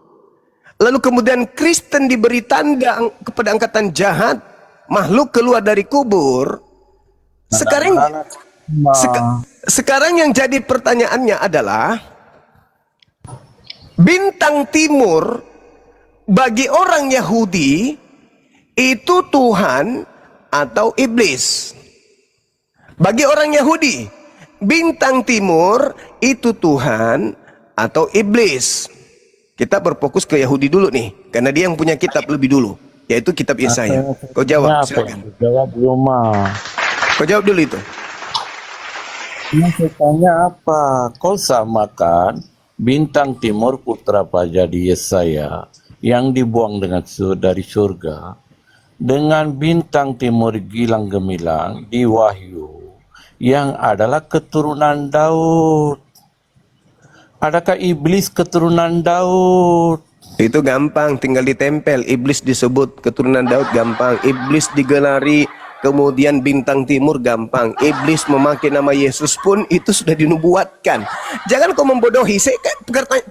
lalu kemudian Kristen diberi tanda kepada angkatan jahat, makhluk keluar dari kubur, Sekarang sekarang yang jadi pertanyaannya adalah bintang timur bagi orang Yahudi itu Tuhan atau iblis. Bagi orang Yahudi, bintang timur itu Tuhan atau iblis. Kita berfokus ke Yahudi dulu nih, karena dia yang punya kitab lebih dulu, yaitu kitab Yesaya. Kau jawab, silakan. Jawab Yoma. Kau jawab dulu itu. Yang saya tanya apa? Kau samakan bintang timur putra Praja di Yesaya yang dibuang dari surga dengan bintang timur gilang gemilang di Wahyu yang adalah keturunan Daud. Adakah iblis keturunan Daud? Itu gampang, tinggal ditempel. Iblis disebut keturunan Daud, gampang. Iblis digelari kemudian bintang timur, gampang. Iblis memakai nama Yesus pun itu sudah dinubuatkan. Jangan kau membodohi.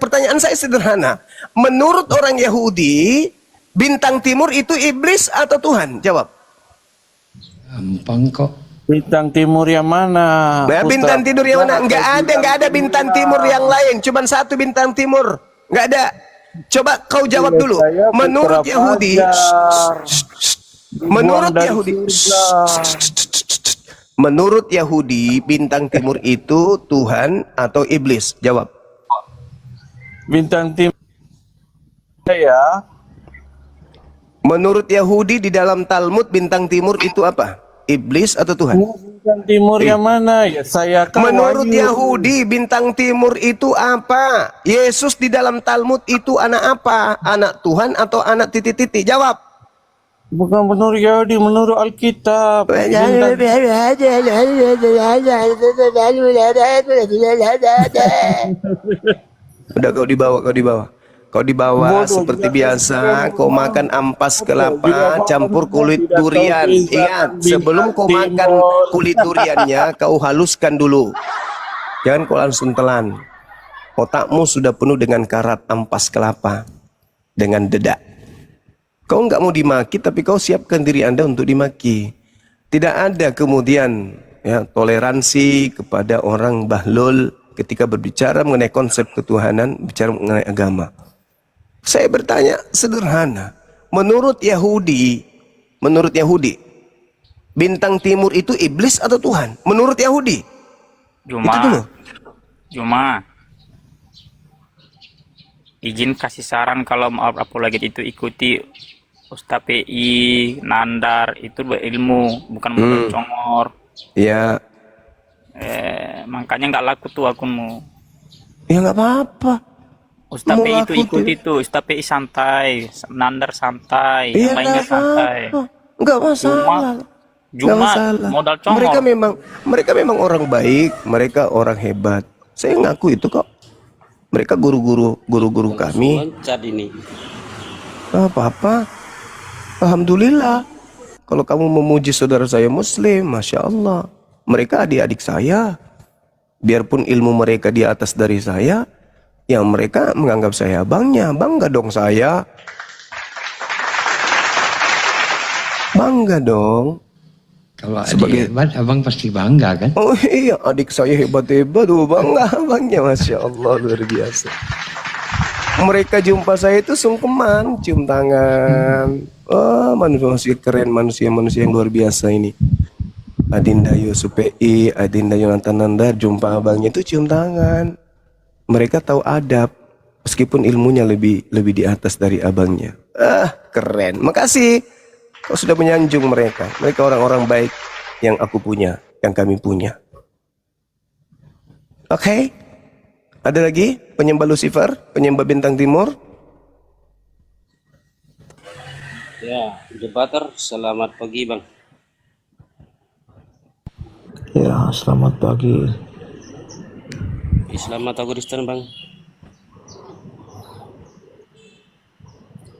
Pertanyaan saya sederhana. Menurut orang Yahudi, bintang timur itu iblis atau Tuhan? Jawab. Gampang kok. Bintang timur yang mana? Nah, bintang timur yang mana? Enggak ada bintang timur yang lain. Cuman satu bintang timur. Enggak ada. Coba kau jawab dulu. Menurut Yahudi, menurut Yahudi, bintang timur itu Tuhan atau iblis? Jawab. Bintang timur ya. Menurut Yahudi di dalam Talmud, bintang timur itu apa? Iblis atau Tuhan? Bintang timur yang mana? Ya saya kan menurut Wahyu. Yahudi, bintang timur itu apa? Yesus di dalam Talmud itu anak apa? Anak Tuhan atau anak titik-titik? Jawab. Bukan menurut Yahudi, menurut Alkitab. Udah kau dibawa. Kau dibawa seperti biasa, kau makan ampas kelapa campur kulit durian. Ingat, sebelum kau makan kulit duriannya, kau haluskan dulu. Jangan kau langsung telan. Otakmu sudah penuh dengan karat ampas kelapa, dengan dedak. Kau nggak mau dimaki, tapi kau siapkan diri Anda untuk dimaki. Tidak ada kemudian ya toleransi kepada orang bahlul ketika berbicara mengenai konsep ketuhanan, bicara mengenai agama. Saya bertanya sederhana, menurut Yahudi, bintang timur itu iblis atau Tuhan? Menurut Yahudi. Itu dulu. Cuma izin kasih saran kalau mau apologet itu ikuti Ustaz PI, Nandar, itu berilmu, bukan modal congor. Ya. Makanya nggak laku tuh akunmu. Ya nggak apa-apa. Ustaz PI itu ikut itu, Ustaz PI santai, Nandar santai, yang lainnya santai. Enggak masalah. Cuma modal congor. Mereka memang orang baik, mereka orang hebat. Saya ngaku itu kok. Mereka guru-guru kami. Apa-apa. Alhamdulillah. Kalau kamu memuji saudara saya Muslim, Masya Allah. Mereka adik-adik saya. Biarpun ilmu mereka di atas dari saya, yang mereka menganggap saya abangnya. Bangga dong saya. Bangga dong. Kalau adik hebat, abang pasti bangga kan? Oh iya, adik saya hebat-hebat tuh, bangga abangnya, Masya Allah, luar biasa. Mereka jumpa saya itu sungkeman, cium tangan. Oh, manusia keren, manusia yang luar biasa ini. Adinda Yusuf PI, Adinda Yonatan Nandar, jumpa abangnya itu cium tangan. Mereka tahu adab, meskipun ilmunya lebih di atas dari abangnya. Keren. Makasih. Kau sudah menyanjung mereka. Mereka orang-orang baik yang aku punya, yang kami punya. Oke. Ada lagi penyembah Lucifer, penyembah bintang timur? Ya, debater, selamat pagi Bang. Ya, selamat pagi. Islam atau Kristen Bang?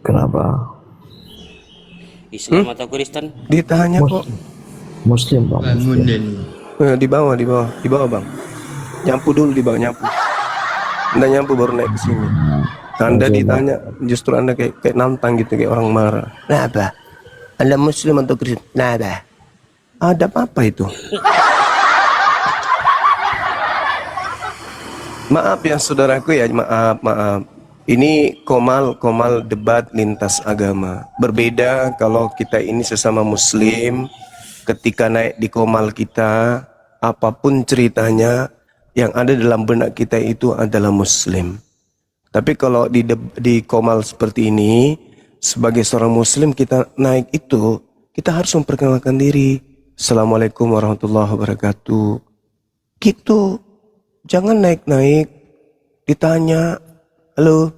Kenapa? Islam atau Kristen? Ditanya kok. Muslim Bang. Bangun dan Di bawah Bang. Nyapu dulu di bawah, nyapu. Anda nyapu baru naik ke sini. Anda ditanya, justru Anda kayak nantang gitu, kayak orang marah. Nah apa? Anda Muslim atau Kristen? Nah apa? Adab apa itu? Maaf ya saudaraku ya, maaf. Ini komal debat lintas agama. Berbeda kalau kita ini sesama muslim, ketika naik di komal kita, apapun ceritanya, yang ada dalam benak kita itu adalah muslim. Tapi kalau di komal seperti ini, sebagai seorang muslim kita naik itu, kita harus memperkenalkan diri. Assalamualaikum warahmatullahi wabarakatuh. Gitu. Jangan naik-naik ditanya, halo,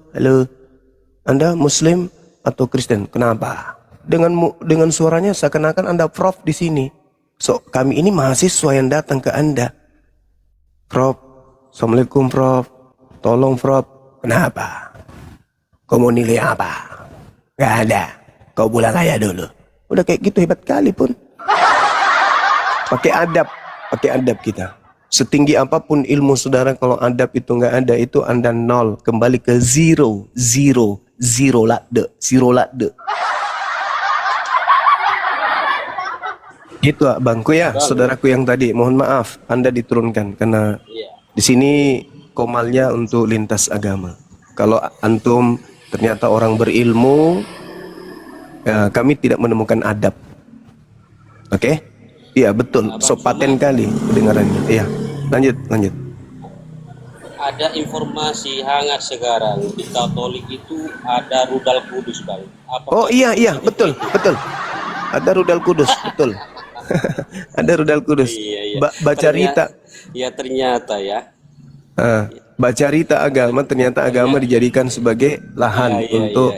Anda Muslim atau Kristen? Kenapa? Dengan suaranya seakan-akan Anda prof di sini. So, kami ini mahasiswa yang datang ke Anda. Prof, Assalamualaikum Prof. Tolong Prof. Kenapa? Kau mau nilai apa? Gak ada. Kau pulang aja dulu. Udah kayak gitu hebat kali pun. Pakai adab kita. Setinggi apapun ilmu saudara, kalau adab itu nggak ada, itu Anda nol, kembali ke zero lakde. Gitu bangku ya, saudaraku yang tadi. Mohon maaf, Anda diturunkan karena di sini komalnya untuk lintas agama. Kalau antum ternyata orang berilmu, ya, kami tidak menemukan adab. Oke? Iya betul, so paten kali kedengarannya. Iya, lanjut. Ada informasi hangat sekarang di Katolik itu ada rudal kudus, Bang. Oh iya, betul. Ada rudal kudus, betul. Ada rudal kudus. Iya. Baca Rita. Ya ternyata ya. Baca Rita agama, ternyata agama dijadikan sebagai lahan untuk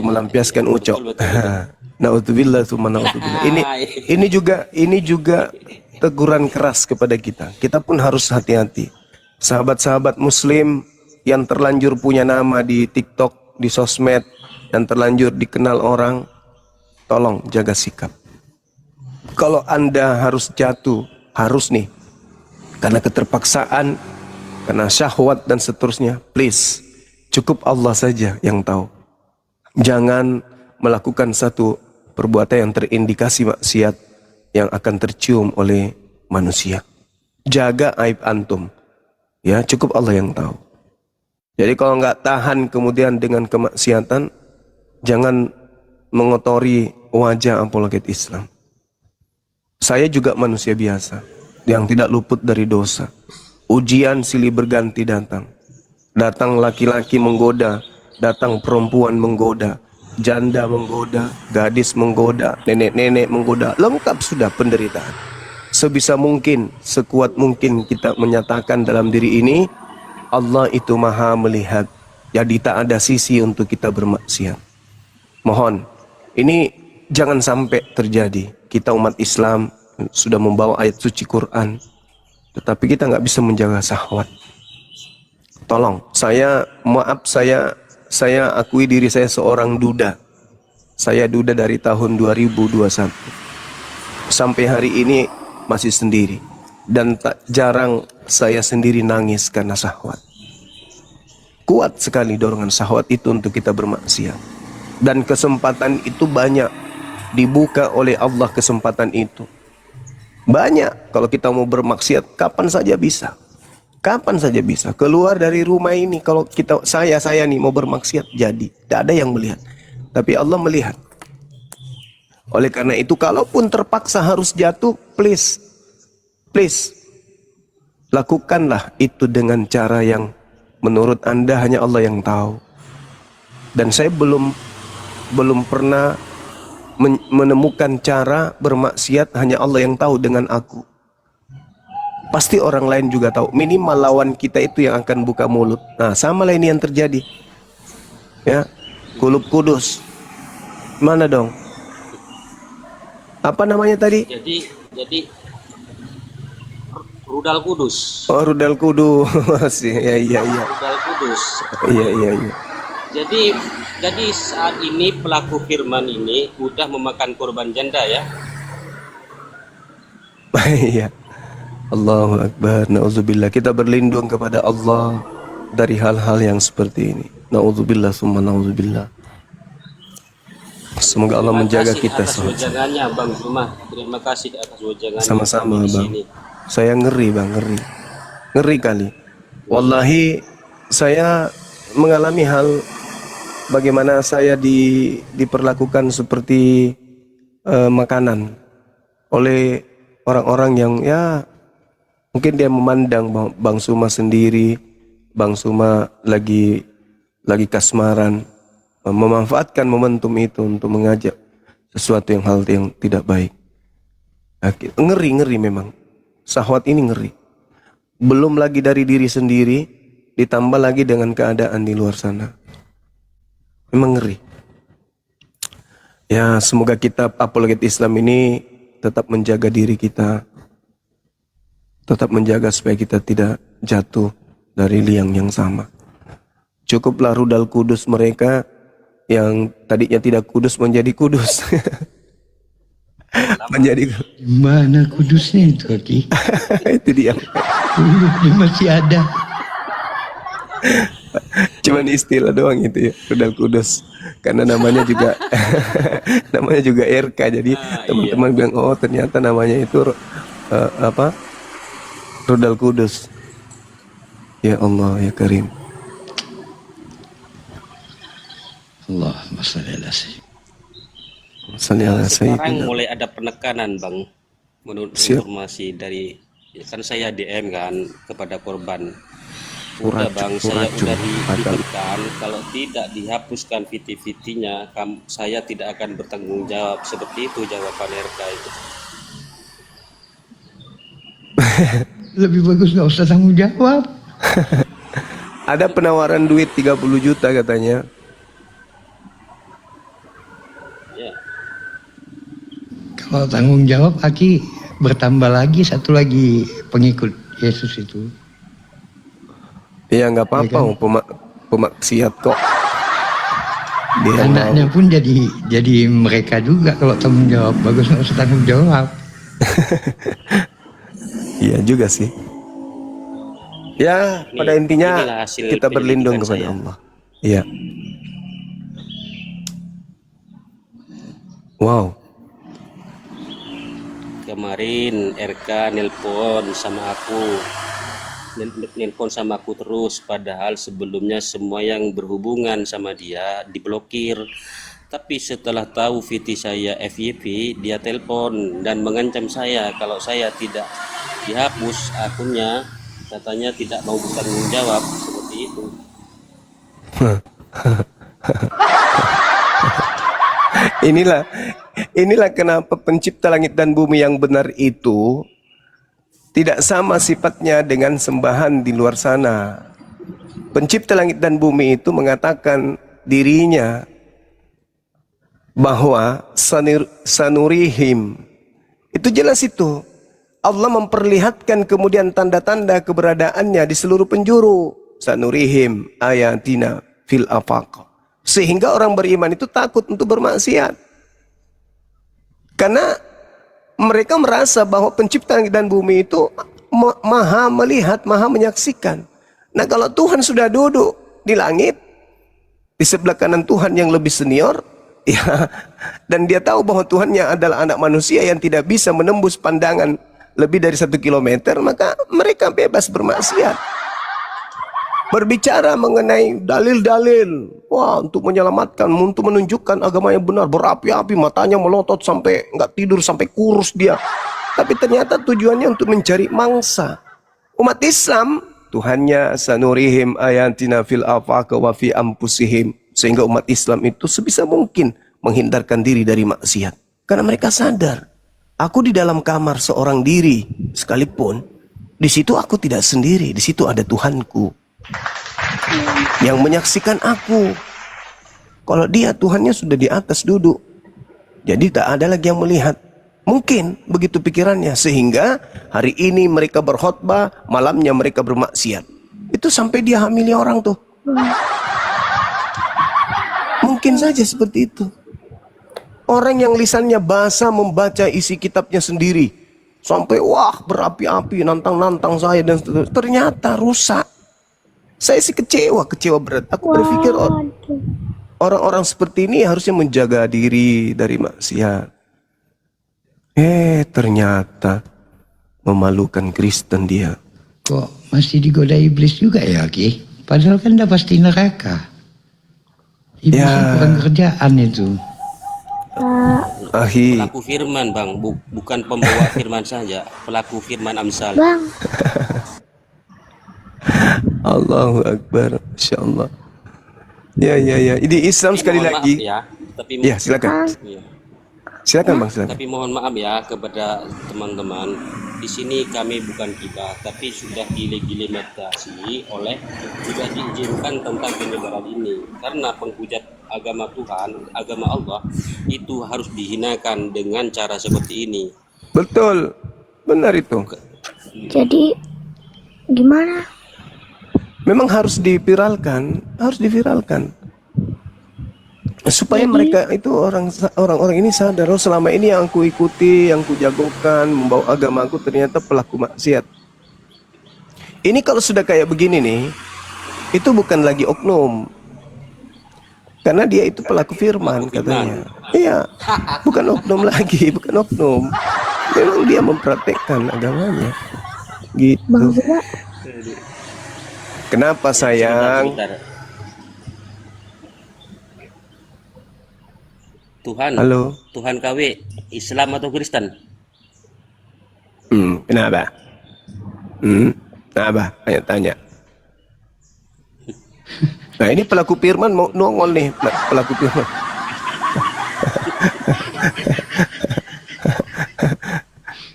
melampiaskan ucok. Na'udzubillah tsumma na'udzubillah. Ini juga teguran keras kepada kita. Kita pun harus hati-hati. Sahabat-sahabat muslim yang terlanjur punya nama di TikTok, di sosmed, dan terlanjur dikenal orang, tolong jaga sikap. Kalau Anda harus jatuh, harus nih, karena keterpaksaan, karena syahwat dan seterusnya, please, cukup Allah saja yang tahu. Jangan melakukan satu perbuatan yang terindikasi maksiat yang akan tercium oleh manusia. Jaga aib antum. Ya, cukup Allah yang tahu. Jadi kalau nggak tahan kemudian dengan kemaksiatan, jangan mengotori wajah apologet Islam. Saya juga manusia biasa yang tidak luput dari dosa. Ujian silih berganti datang. Datang laki-laki menggoda, datang perempuan menggoda, janda menggoda, gadis menggoda, nenek-nenek menggoda. Lengkap sudah penderitaan. Sebisa mungkin, sekuat mungkin kita menyatakan dalam diri ini, Allah itu maha melihat. Jadi tak ada sisi untuk kita bermaksiat. Mohon, ini jangan sampai terjadi. Kita umat Islam sudah membawa ayat suci Quran, tetapi kita nggak bisa menjaga syahwat. Tolong, saya akui diri saya seorang duda. Saya duda dari tahun 2021. Sampai hari ini masih sendiri. Dan tak jarang saya sendiri nangis karena syahwat. Kuat sekali dorongan syahwat itu untuk kita bermaksiat. Dan kesempatan itu banyak. Dibuka oleh Allah kesempatan itu. Banyak. Kalau kita mau bermaksiat, kapan saja bisa. Kapan saja bisa. Keluar dari rumah ini, kalau saya nih mau bermaksiat, jadi. Tidak ada yang melihat. Tapi Allah melihat. Oleh karena itu, kalaupun terpaksa harus jatuh, please, lakukanlah itu dengan cara yang menurut Anda hanya Allah yang tahu. Dan saya belum pernah menemukan cara bermaksiat hanya Allah yang tahu dengan aku. Pasti orang lain juga tahu. Minimal lawan kita itu yang akan buka mulut. Nah, sama lah ini yang terjadi. Ya, kulub kudus. Mana dong? Apa namanya tadi? Jadi rudal kudus. Oh, rudal kudus. Iya. Rudal kudus. Iya. Jadi saat ini pelaku firman ini udah memakan korban janda ya. Iya. Allahu Akbar. Na'udzubillah. Kita berlindung kepada Allah dari hal-hal yang seperti ini. Na'udzubillah summa na'udzubillah. Semoga Allah Terima menjaga kasih kita atas semua. wejangannya Bang Zuma. Terima kasih atas wejangannya Sama-sama kami di bang. sini. Saya ngeri bang, ngeri kali. Wallahi saya mengalami hal bagaimana saya diperlakukan seperti makanan oleh orang-orang yang ya mungkin dia memandang Bang Suma sendiri, Bang Suma lagi kasmaran, memanfaatkan momentum itu untuk mengajak sesuatu hal yang tidak baik. Ngeri memang. Syahwat ini ngeri. Belum lagi dari diri sendiri, ditambah lagi dengan keadaan di luar sana. Memang ngeri. Ya, semoga kita apologet Islam ini tetap menjaga diri kita. Tetap menjaga supaya kita tidak jatuh dari liang yang sama. Cukuplah rudal kudus mereka yang tadinya tidak kudus menjadi kudus. Menjadi Mana kudusnya itu Aki? itu dia. Dia masih ada. Cuman istilah doang itu ya, rudal kudus. Karena namanya juga namanya juga RK. Jadi teman-teman bilang oh ternyata namanya itu rudal kudus. Ya Allah ya Karim. Allahumma shalli ala sayyidina. Sekarang mulai ada penekanan Bang, menurut informasi dari kan saya DM kan kepada korban. Udah Bang, saya udah diberikan kalau tidak dihapuskan VT-VT-nya, saya tidak akan bertanggung jawab. Seperti itu jawaban RK itu. Lebih bagus nggak usah tanggung jawab. Ada penawaran duit 30 juta katanya. Ya. Kalau tanggung jawab Aki bertambah lagi satu lagi pengikut Yesus itu. Ya nggak apa-apa, Ya kan? pemaksiat kok. Dia Anaknya pun jadi mereka juga kalau tanggung jawab. Bagus nggak usah tanggung jawab. Iya juga sih. Ya, pada intinya inilah hasil kita berlindung penyelidikan kepada saya. Allah. Iya. Wow. Kemarin RK nelpon sama aku. Nelpon sama aku terus, padahal sebelumnya semua yang berhubungan sama dia diblokir. Tapi setelah tahu VT saya FYP, dia telepon dan mengancam saya kalau saya tidak dihapus akunnya, katanya tidak mau bertanggung jawab. Seperti itu. Inilah kenapa pencipta langit dan bumi yang benar itu tidak sama sifatnya dengan sembahan di luar sana. Pencipta langit dan bumi itu mengatakan dirinya bahwa sanurihim. Itu jelas itu. Allah memperlihatkan kemudian tanda-tanda keberadaannya di seluruh penjuru. Sanurihim ayatina fil afaq. Sehingga orang beriman itu takut untuk bermaksiat. Karena mereka merasa bahwa pencipta langit dan bumi itu maha melihat, maha menyaksikan. Nah kalau Tuhan sudah duduk di langit, di sebelah kanan Tuhan yang lebih senior, ya, dan dia tahu bahwa Tuhannya adalah anak manusia yang tidak bisa menembus pandangan lebih dari 1 kilometer, maka mereka bebas bermaksiat. Berbicara mengenai dalil-dalil, wah untuk menyelamatkan, untuk menunjukkan agama yang benar, berapi-api, matanya melotot sampai nggak tidur, sampai kurus dia. Tapi ternyata tujuannya untuk mencari mangsa. Umat Islam, Tuhannya sanurihim ayatina fil afaq wa fi anfusihim. Sehingga umat Islam itu sebisa mungkin menghindarkan diri dari maksiat. Karena mereka sadar, aku di dalam kamar seorang diri sekalipun, di situ aku tidak sendiri, di situ ada Tuhanku yang menyaksikan aku. Kalau dia Tuhannya sudah di atas duduk, jadi tak ada lagi yang melihat. Mungkin begitu pikirannya, sehingga hari ini mereka berkhotbah, malamnya mereka bermaksiat. Itu sampai dia hamili orang tuh. Mungkin saja seperti itu. Orang yang lisannya basah membaca isi kitabnya sendiri, sampai wah berapi-api, nantang-nantang saya dan seterusnya. Ternyata rusak. Saya sih kecewa berat. Aku berpikir orang-orang seperti ini harusnya menjaga diri dari maksiat. Ternyata memalukan Kristen dia. Kok masih digoda iblis juga ya, Ki? Padahal kan udah pasti neraka. Iblis kurang kerjaan itu. Pelaku firman, Bang, bukan pembawa firman saja, pelaku firman Amsal. Bang. Allahu Akbar, Masya Allah. Ya. Ini Islam sekali lagi. Maaf ya, tapi Ya, silakan. Iya. Silakan Bang, silakan. Tapi mohon maaf ya kepada teman-teman. Di sini kami bukan kita, tapi sudah dilegitimasi oleh, sudah diizinkan tentang penyebaran ini. Karena penghujat agama Tuhan, agama Allah, itu harus dihinakan dengan cara seperti ini. Betul, benar itu. Jadi gimana? Memang harus diviralkan, supaya mereka itu orang-orang ini sadar, oh selama ini yang aku ikuti, yang ku jagokan, membawa agamaku ternyata pelaku maksiat. Ini kalau sudah kayak begini nih, itu bukan lagi oknum, karena dia itu pelaku firman katanya. Iya, bukan oknum lagi, bukan oknum. Memang dia mempraktekkan agamanya, gitu. Kenapa sayang? Tuhan, Halo. Tuhan KW, Islam atau Kristen? Kenapa? Kenapa? Tanya. Nah ini pelaku firman mau nongol nih, pelaku firman.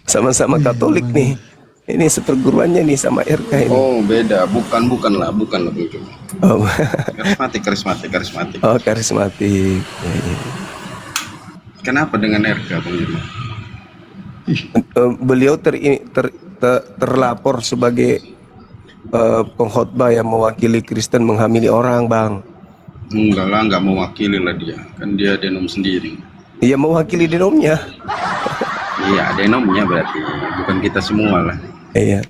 Sama-sama Katolik nih. Ini seperguruannya nih sama RK ini. Oh beda, bukan lah Bung Juma. Oh. karismatik. Oh karismatik. Ya. Kenapa dengan RK Bung Juma? Beliau terlapor sebagai pengkhotbah yang mewakili Kristen menghamili orang, Bang. Enggak lah, enggak mewakili lah dia. Kan dia denom sendiri. Iya mewakili denomnya. Iya denomnya berarti, bukan kita semua lah. Iya.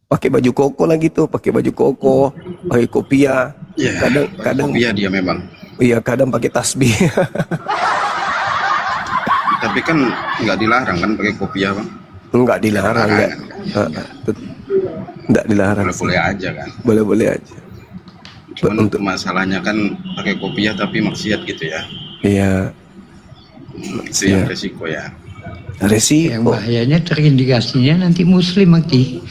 Pakai baju koko lagi tuh, pakai kopiah. Iya. Kadang kopiah dia memang. Iya, kadang pakai tasbih. Tapi kan nggak dilarang kan pakai kopiah, Bang? Enggak dilarang, enggak. Enggak dilarang. Boleh aja kan? Boleh aja. Cuman untuk masalahnya kan pakai kopiah tapi maksiat gitu ya. Iya. Itu yang resiko ya. Yang bahayanya terindikasinya nanti Muslim, Aki.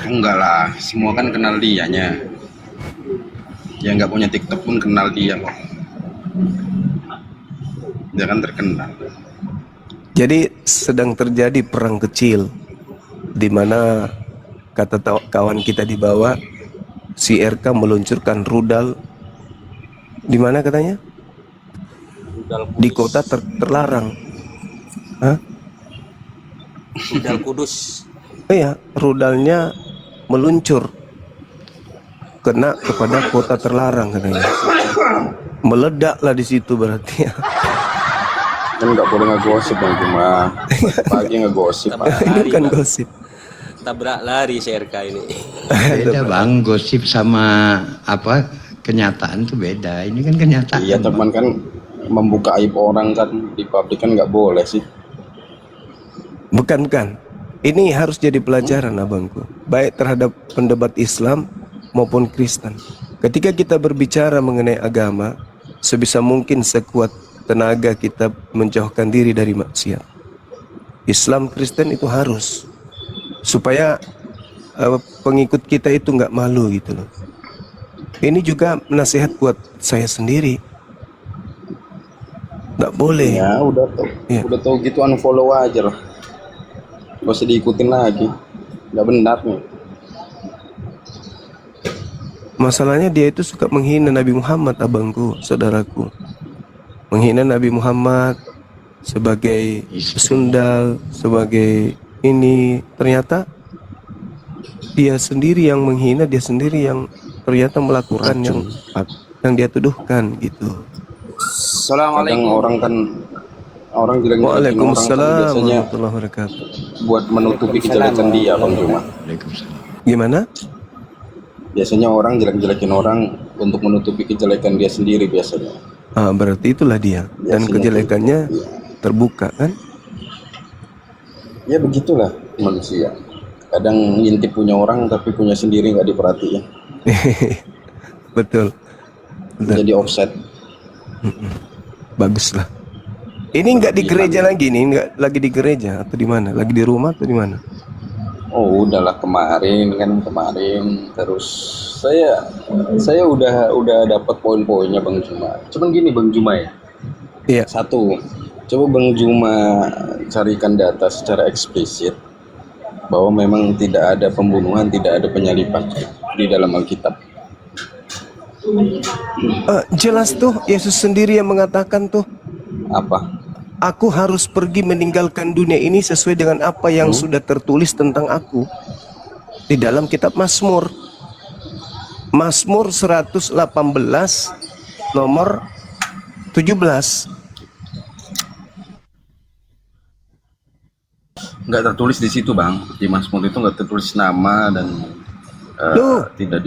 Enggak lah, semua kan kenal dianya. Yang nggak punya TikTok pun kenal dia kok. Dia kan terkenal. Jadi sedang terjadi perang kecil, di mana kata kawan kita di bawah, si RK meluncurkan rudal. Di mana katanya? Di kota terlarang. Hah? Rudal Kudus. Iya, rudalnya meluncur kena kepada kota terlarang katanya. Meledaklah di situ berarti. Kan nggak boleh ngegosip Bang Juma. Pagi ngegosip. Ini bukan gosip. Tabrak lari CRK ini. Beda Bang, gosip sama kenyataan tuh beda. Ini kan kenyataan. Iya teman kan membuka aib orang kan di publik kan nggak boleh sih. Bukan. Ini harus jadi pelajaran abangku, baik terhadap pendebat Islam maupun Kristen. Ketika kita berbicara mengenai agama, sebisa mungkin sekuat tenaga kita menjauhkan diri dari maksiat. Islam Kristen itu harus, supaya pengikut kita itu nggak malu gitu loh. Ini juga nasihat buat saya sendiri. Nggak boleh. Ya udah tahu gitu unfollow aja lah. Gak usah diikutin lagi, nggak benar nih. Masalahnya dia itu suka menghina Nabi Muhammad, abangku, saudaraku. Menghina Nabi Muhammad sebagai sundal, sebagai ini. Ternyata dia sendiri yang menghina, dia sendiri yang ternyata melakukan yang dia tuduhkan gitu. Assalamualaikum. Orang jelek-jelekin orang kan biasanya warahmatullahi wabarakatuh. Buat menutupi kejelekan dia, Bang Juma. Gimana? Biasanya orang jelek-jelekin orang untuk menutupi kejelekan dia sendiri biasanya. Berarti itulah dia. Dan kejelekannya terbuka kan? Ya begitulah manusia. Kadang ngintip punya orang tapi punya sendiri nggak diperhatiin. Betul. Jadi offset. Bagus lah. Ini nggak di gereja lagi nih, nggak lagi di gereja atau di mana? Lagi di rumah atau di mana? Oh udahlah kemarin terus saya udah dapat poin-poinnya Bang Juma. Cuman gini Bang Juma ya. Iya. Satu, coba Bang Juma carikan data secara eksplisit bahwa memang tidak ada pembunuhan, tidak ada penyaliban di dalam Alkitab. Jelas tuh, Yesus sendiri yang mengatakan tuh. Apa? Aku harus pergi meninggalkan dunia ini sesuai dengan apa yang sudah tertulis tentang aku di dalam kitab Mazmur. Mazmur 118 nomor 17. Nggak tertulis di situ Bang, di Mazmur itu nggak tertulis nama dan tidak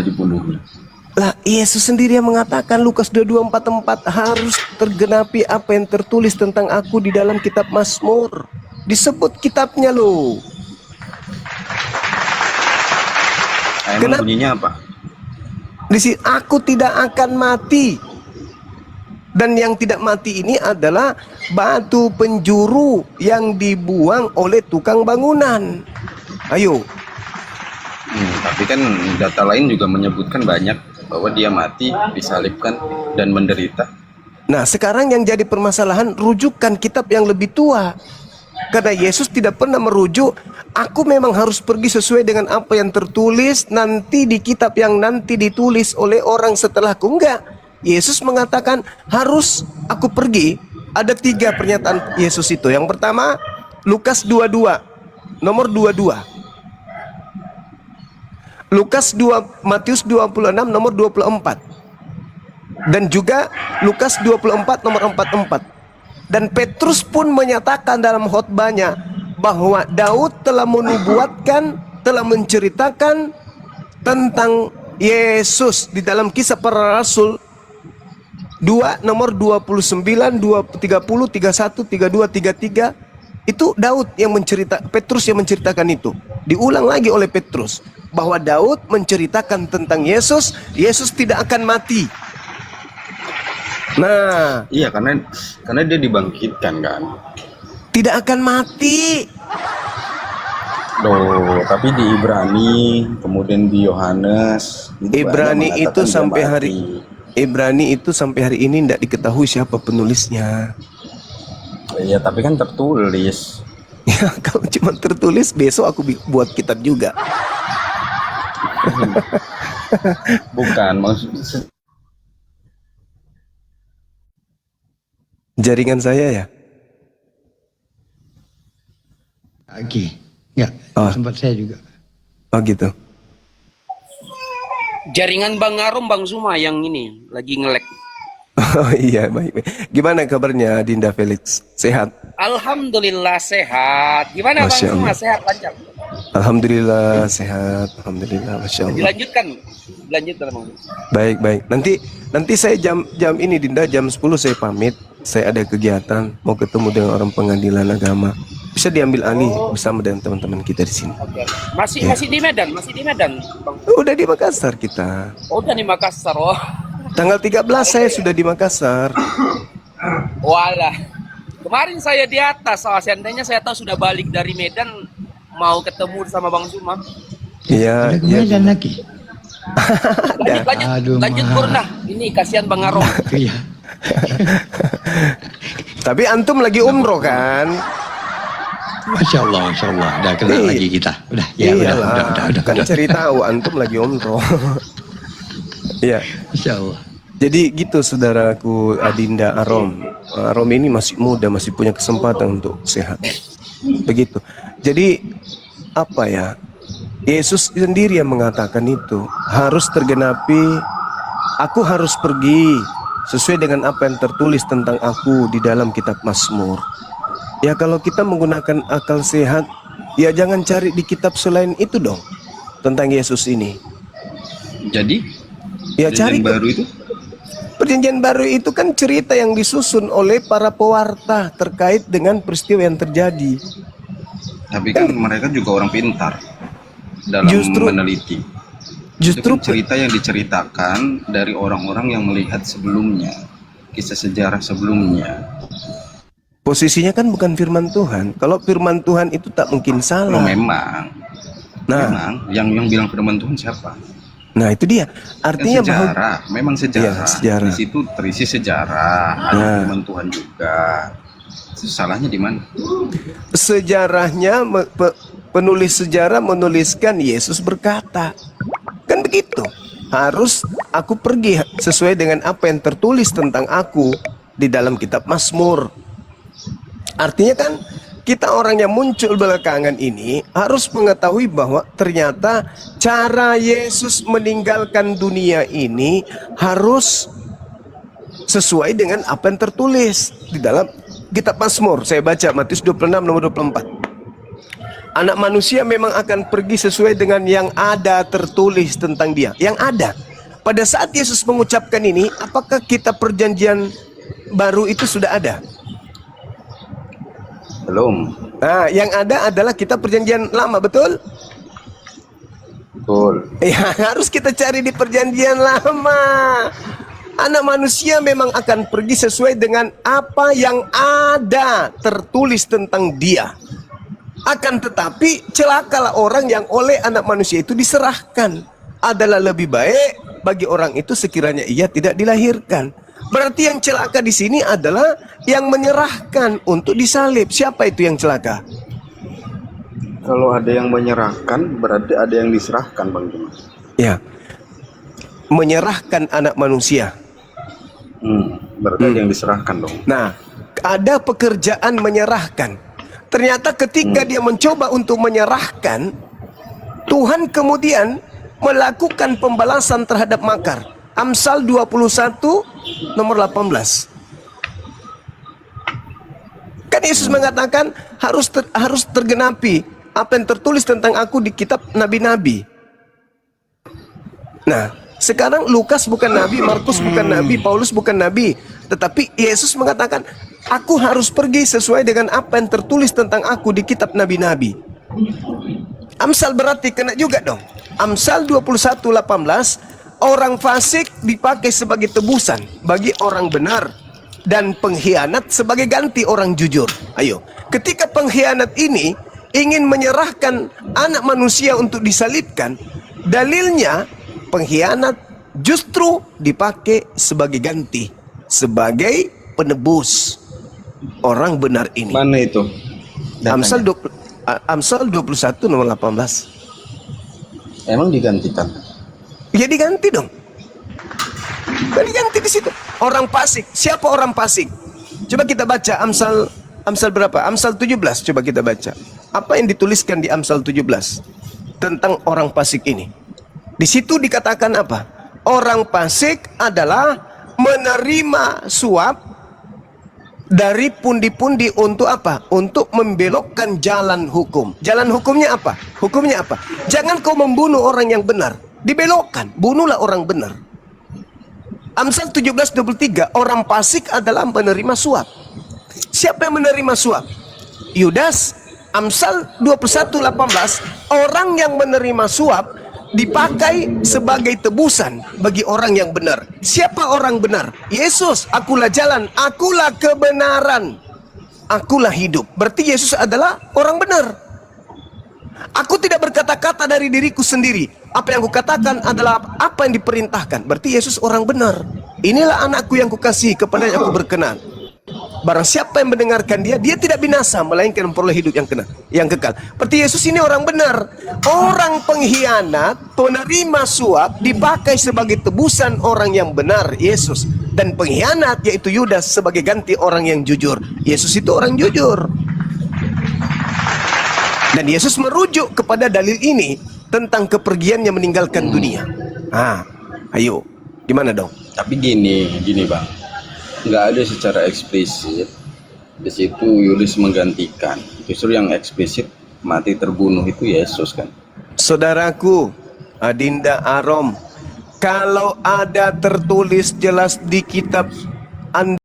dibunuh. Lah Yesus sendiri yang mengatakan, Lukas 22:44, harus tergenapi apa yang tertulis tentang aku di dalam kitab Mazmur. Disebut kitabnya loh. Emang bunyinya apa? Di sini aku tidak akan mati. Dan yang tidak mati ini adalah batu penjuru yang dibuang oleh tukang bangunan. Ayo. Tapi kan data lain juga menyebutkan banyak bahwa dia mati, disalibkan, dan menderita. Nah sekarang yang jadi permasalahan, rujukan kitab yang lebih tua. Karena Yesus tidak pernah merujuk, aku memang harus pergi sesuai dengan apa yang tertulis nanti di kitab yang nanti ditulis oleh orang setelahku. Enggak. Yesus mengatakan harus aku pergi. Ada 3 pernyataan Yesus itu. Yang pertama, Lukas 22 nomor 22. Matius 26 nomor 24. Dan juga Lukas 24 nomor 44. Dan Petrus pun menyatakan dalam khotbahnya bahwa Daud telah menubuatkan, telah menceritakan tentang Yesus di dalam Kisah Para Rasul 2 nomor 29, 30, 31, 32, 33. Itu Daud yang Petrus yang menceritakan itu. Diulang lagi oleh Petrus bahwa Daud menceritakan tentang Yesus tidak akan mati. Nah, iya karena dia dibangkitkan kan. Tidak akan mati. Loh, tapi di Ibrani, kemudian di Yohanes. Ibrani itu sampai hari ini tidak diketahui siapa penulisnya. Iya, tapi kan tertulis. Ya, kalau cuma tertulis, besok aku buat kitab juga. Bukan, maksudnya jaringan saya ya? Oke. Ya, sempat saya juga. Oh gitu. Jaringan Bang Arom, Bang Zuma yang ini lagi nge-lag. Oh iya, baik. Gimana kabarnya Dinda Felix? Sehat? Alhamdulillah sehat. Gimana Bang Zuma? Sehat, lancar? Alhamdulillah sehat. Alhamdulillah, Masya Allah. Dilanjutkan Bang. Baik. Nanti saya jam ini Dinda, jam 10 saya pamit. Saya ada kegiatan, mau ketemu dengan orang pengadilan agama. Bisa diambil alih bersama dengan teman-teman kita di sini. Masih di Medan, Bang. Udah di Makassar kita. Udah di Makassar, oh. Tanggal 13 saya sudah di Makassar. Walah. Kemarin saya di atas, seandainya saya tahu sudah balik dari Medan, mau ketemu sama Bang Zuma. Iya. Ada ke Medan lagi. Lanjut Purna. Ini kasihan Bang Arom. Iya. Tapi antum lagi umroh kan? Masya Allah. Udah kena lagi kita. Udah. Kan cari tahu antum lagi umroh. Iya. Masya Allah. Jadi gitu saudaraku Adinda Arom. Arom ini masih muda, masih punya kesempatan untuk sehat. Begitu. Jadi apa ya? Yesus sendiri yang mengatakan itu harus tergenapi. Aku harus pergi sesuai dengan apa yang tertulis tentang aku di dalam kitab Mazmur. Ya kalau kita menggunakan akal sehat, ya jangan cari di kitab selain itu dong tentang Yesus ini. Jadi Ya cari baru itu. Perjanjian baru itu kan cerita yang disusun oleh para pewarta terkait dengan peristiwa yang terjadi. Tapi kan mereka juga orang pintar dalam meneliti. Justru itu kan cerita yang diceritakan dari orang-orang yang melihat sebelumnya, kisah sejarah sebelumnya. Posisinya kan bukan firman Tuhan. Kalau firman Tuhan itu tak mungkin salah. Memang. Memang yang bilang firman Tuhan siapa? Nah itu dia. Artinya sejarah, memang sejarah. Ya, sejarah. Di situ terisi sejarah, ada firman Tuhan juga. Salahnya di mana? Sejarahnya penulis sejarah menuliskan Yesus berkata. Kan begitu. Harus aku pergi sesuai dengan apa yang tertulis tentang aku di dalam kitab Mazmur. Artinya kan kita orang yang muncul belakangan ini harus mengetahui bahwa ternyata cara Yesus meninggalkan dunia ini harus sesuai dengan apa yang tertulis di dalam kitab Mazmur. Saya baca Matius 26 nomor 24. Anak manusia memang akan pergi sesuai dengan yang ada tertulis tentang dia. Yang ada. Pada saat Yesus mengucapkan ini, apakah kitab perjanjian baru itu sudah ada? Belum. Nah, yang ada adalah kitab perjanjian lama, betul? Betul. Ya, harus kita cari di perjanjian lama. Anak manusia memang akan pergi sesuai dengan apa yang ada tertulis tentang dia. Akan tetapi celakalah orang yang oleh anak manusia itu diserahkan. Adalah lebih baik bagi orang itu sekiranya ia tidak dilahirkan. Berarti yang celaka di sini adalah yang menyerahkan untuk disalib. Siapa itu yang celaka? Kalau ada yang menyerahkan, berarti ada yang diserahkan, Bang Juma. Ya, menyerahkan anak manusia. Berarti ada yang diserahkan dong. Nah, ada pekerjaan menyerahkan. Ternyata ketika dia mencoba untuk menyerahkan, Tuhan kemudian melakukan pembalasan terhadap makar. Amsal 21 nomor 18. Kan Yesus mengatakan harus tergenapi apa yang tertulis tentang aku di kitab nabi-nabi. Nah, sekarang Lukas bukan nabi, Markus bukan nabi, Paulus bukan nabi, tetapi Yesus mengatakan aku harus pergi sesuai dengan apa yang tertulis tentang aku di kitab nabi-nabi. Amsal berarti kena juga dong. Amsal 21:18, orang fasik dipakai sebagai tebusan bagi orang benar dan pengkhianat sebagai ganti orang jujur. Ayo, ketika pengkhianat ini ingin menyerahkan anak manusia untuk disalibkan, dalilnya pengkhianat justru dipakai sebagai ganti, sebagai penebus orang benar ini. Mana itu? Amsal 21 nomor 18. Emang digantikan? Ya diganti dong. Diganti di situ. Orang fasik. Siapa orang fasik? Coba kita baca Amsal berapa? Amsal 17. Coba kita baca. Apa yang dituliskan di Amsal 17 tentang orang fasik ini? Di situ dikatakan apa? Orang fasik adalah menerima suap dari pundi-pundi untuk apa? Untuk membelokkan jalan hukum. Jalan hukumnya apa? Hukumnya apa? Jangan kau membunuh orang yang benar. Dibelokkan, bunuhlah orang benar. Amsal 17:23, orang fasik adalah menerima suap. Siapa yang menerima suap? Yudas. Amsal 21:18, orang yang menerima suap dipakai sebagai tebusan bagi orang yang benar. Siapa orang benar? Yesus. Akulah jalan, akulah kebenaran, akulah hidup. Berarti Yesus adalah orang benar. Aku tidak berkata-kata dari diriku sendiri. Apa yang kukatakan adalah apa yang diperintahkan. Berarti Yesus orang benar. Inilah anakku yang kukasihi, kepadanya aku berkenan. Barang siapa yang mendengarkan dia, dia tidak binasa, melainkan memperoleh hidup yang kekal. Berarti Yesus ini orang benar. Orang pengkhianat, penerima suap, dipakai sebagai tebusan orang yang benar, Yesus. Dan pengkhianat, yaitu Yudas, sebagai ganti orang yang jujur. Yesus itu orang jujur. Dan Yesus merujuk kepada dalil ini tentang kepergiannya meninggalkan dunia. Ayo, gimana dong? Tapi gini Bang, nggak ada secara eksplisit di situ Yudas menggantikan. Justru yang eksplisit mati terbunuh itu Yesus kan. Saudaraku, Adinda Arom, Kalau ada tertulis jelas di kitab Anda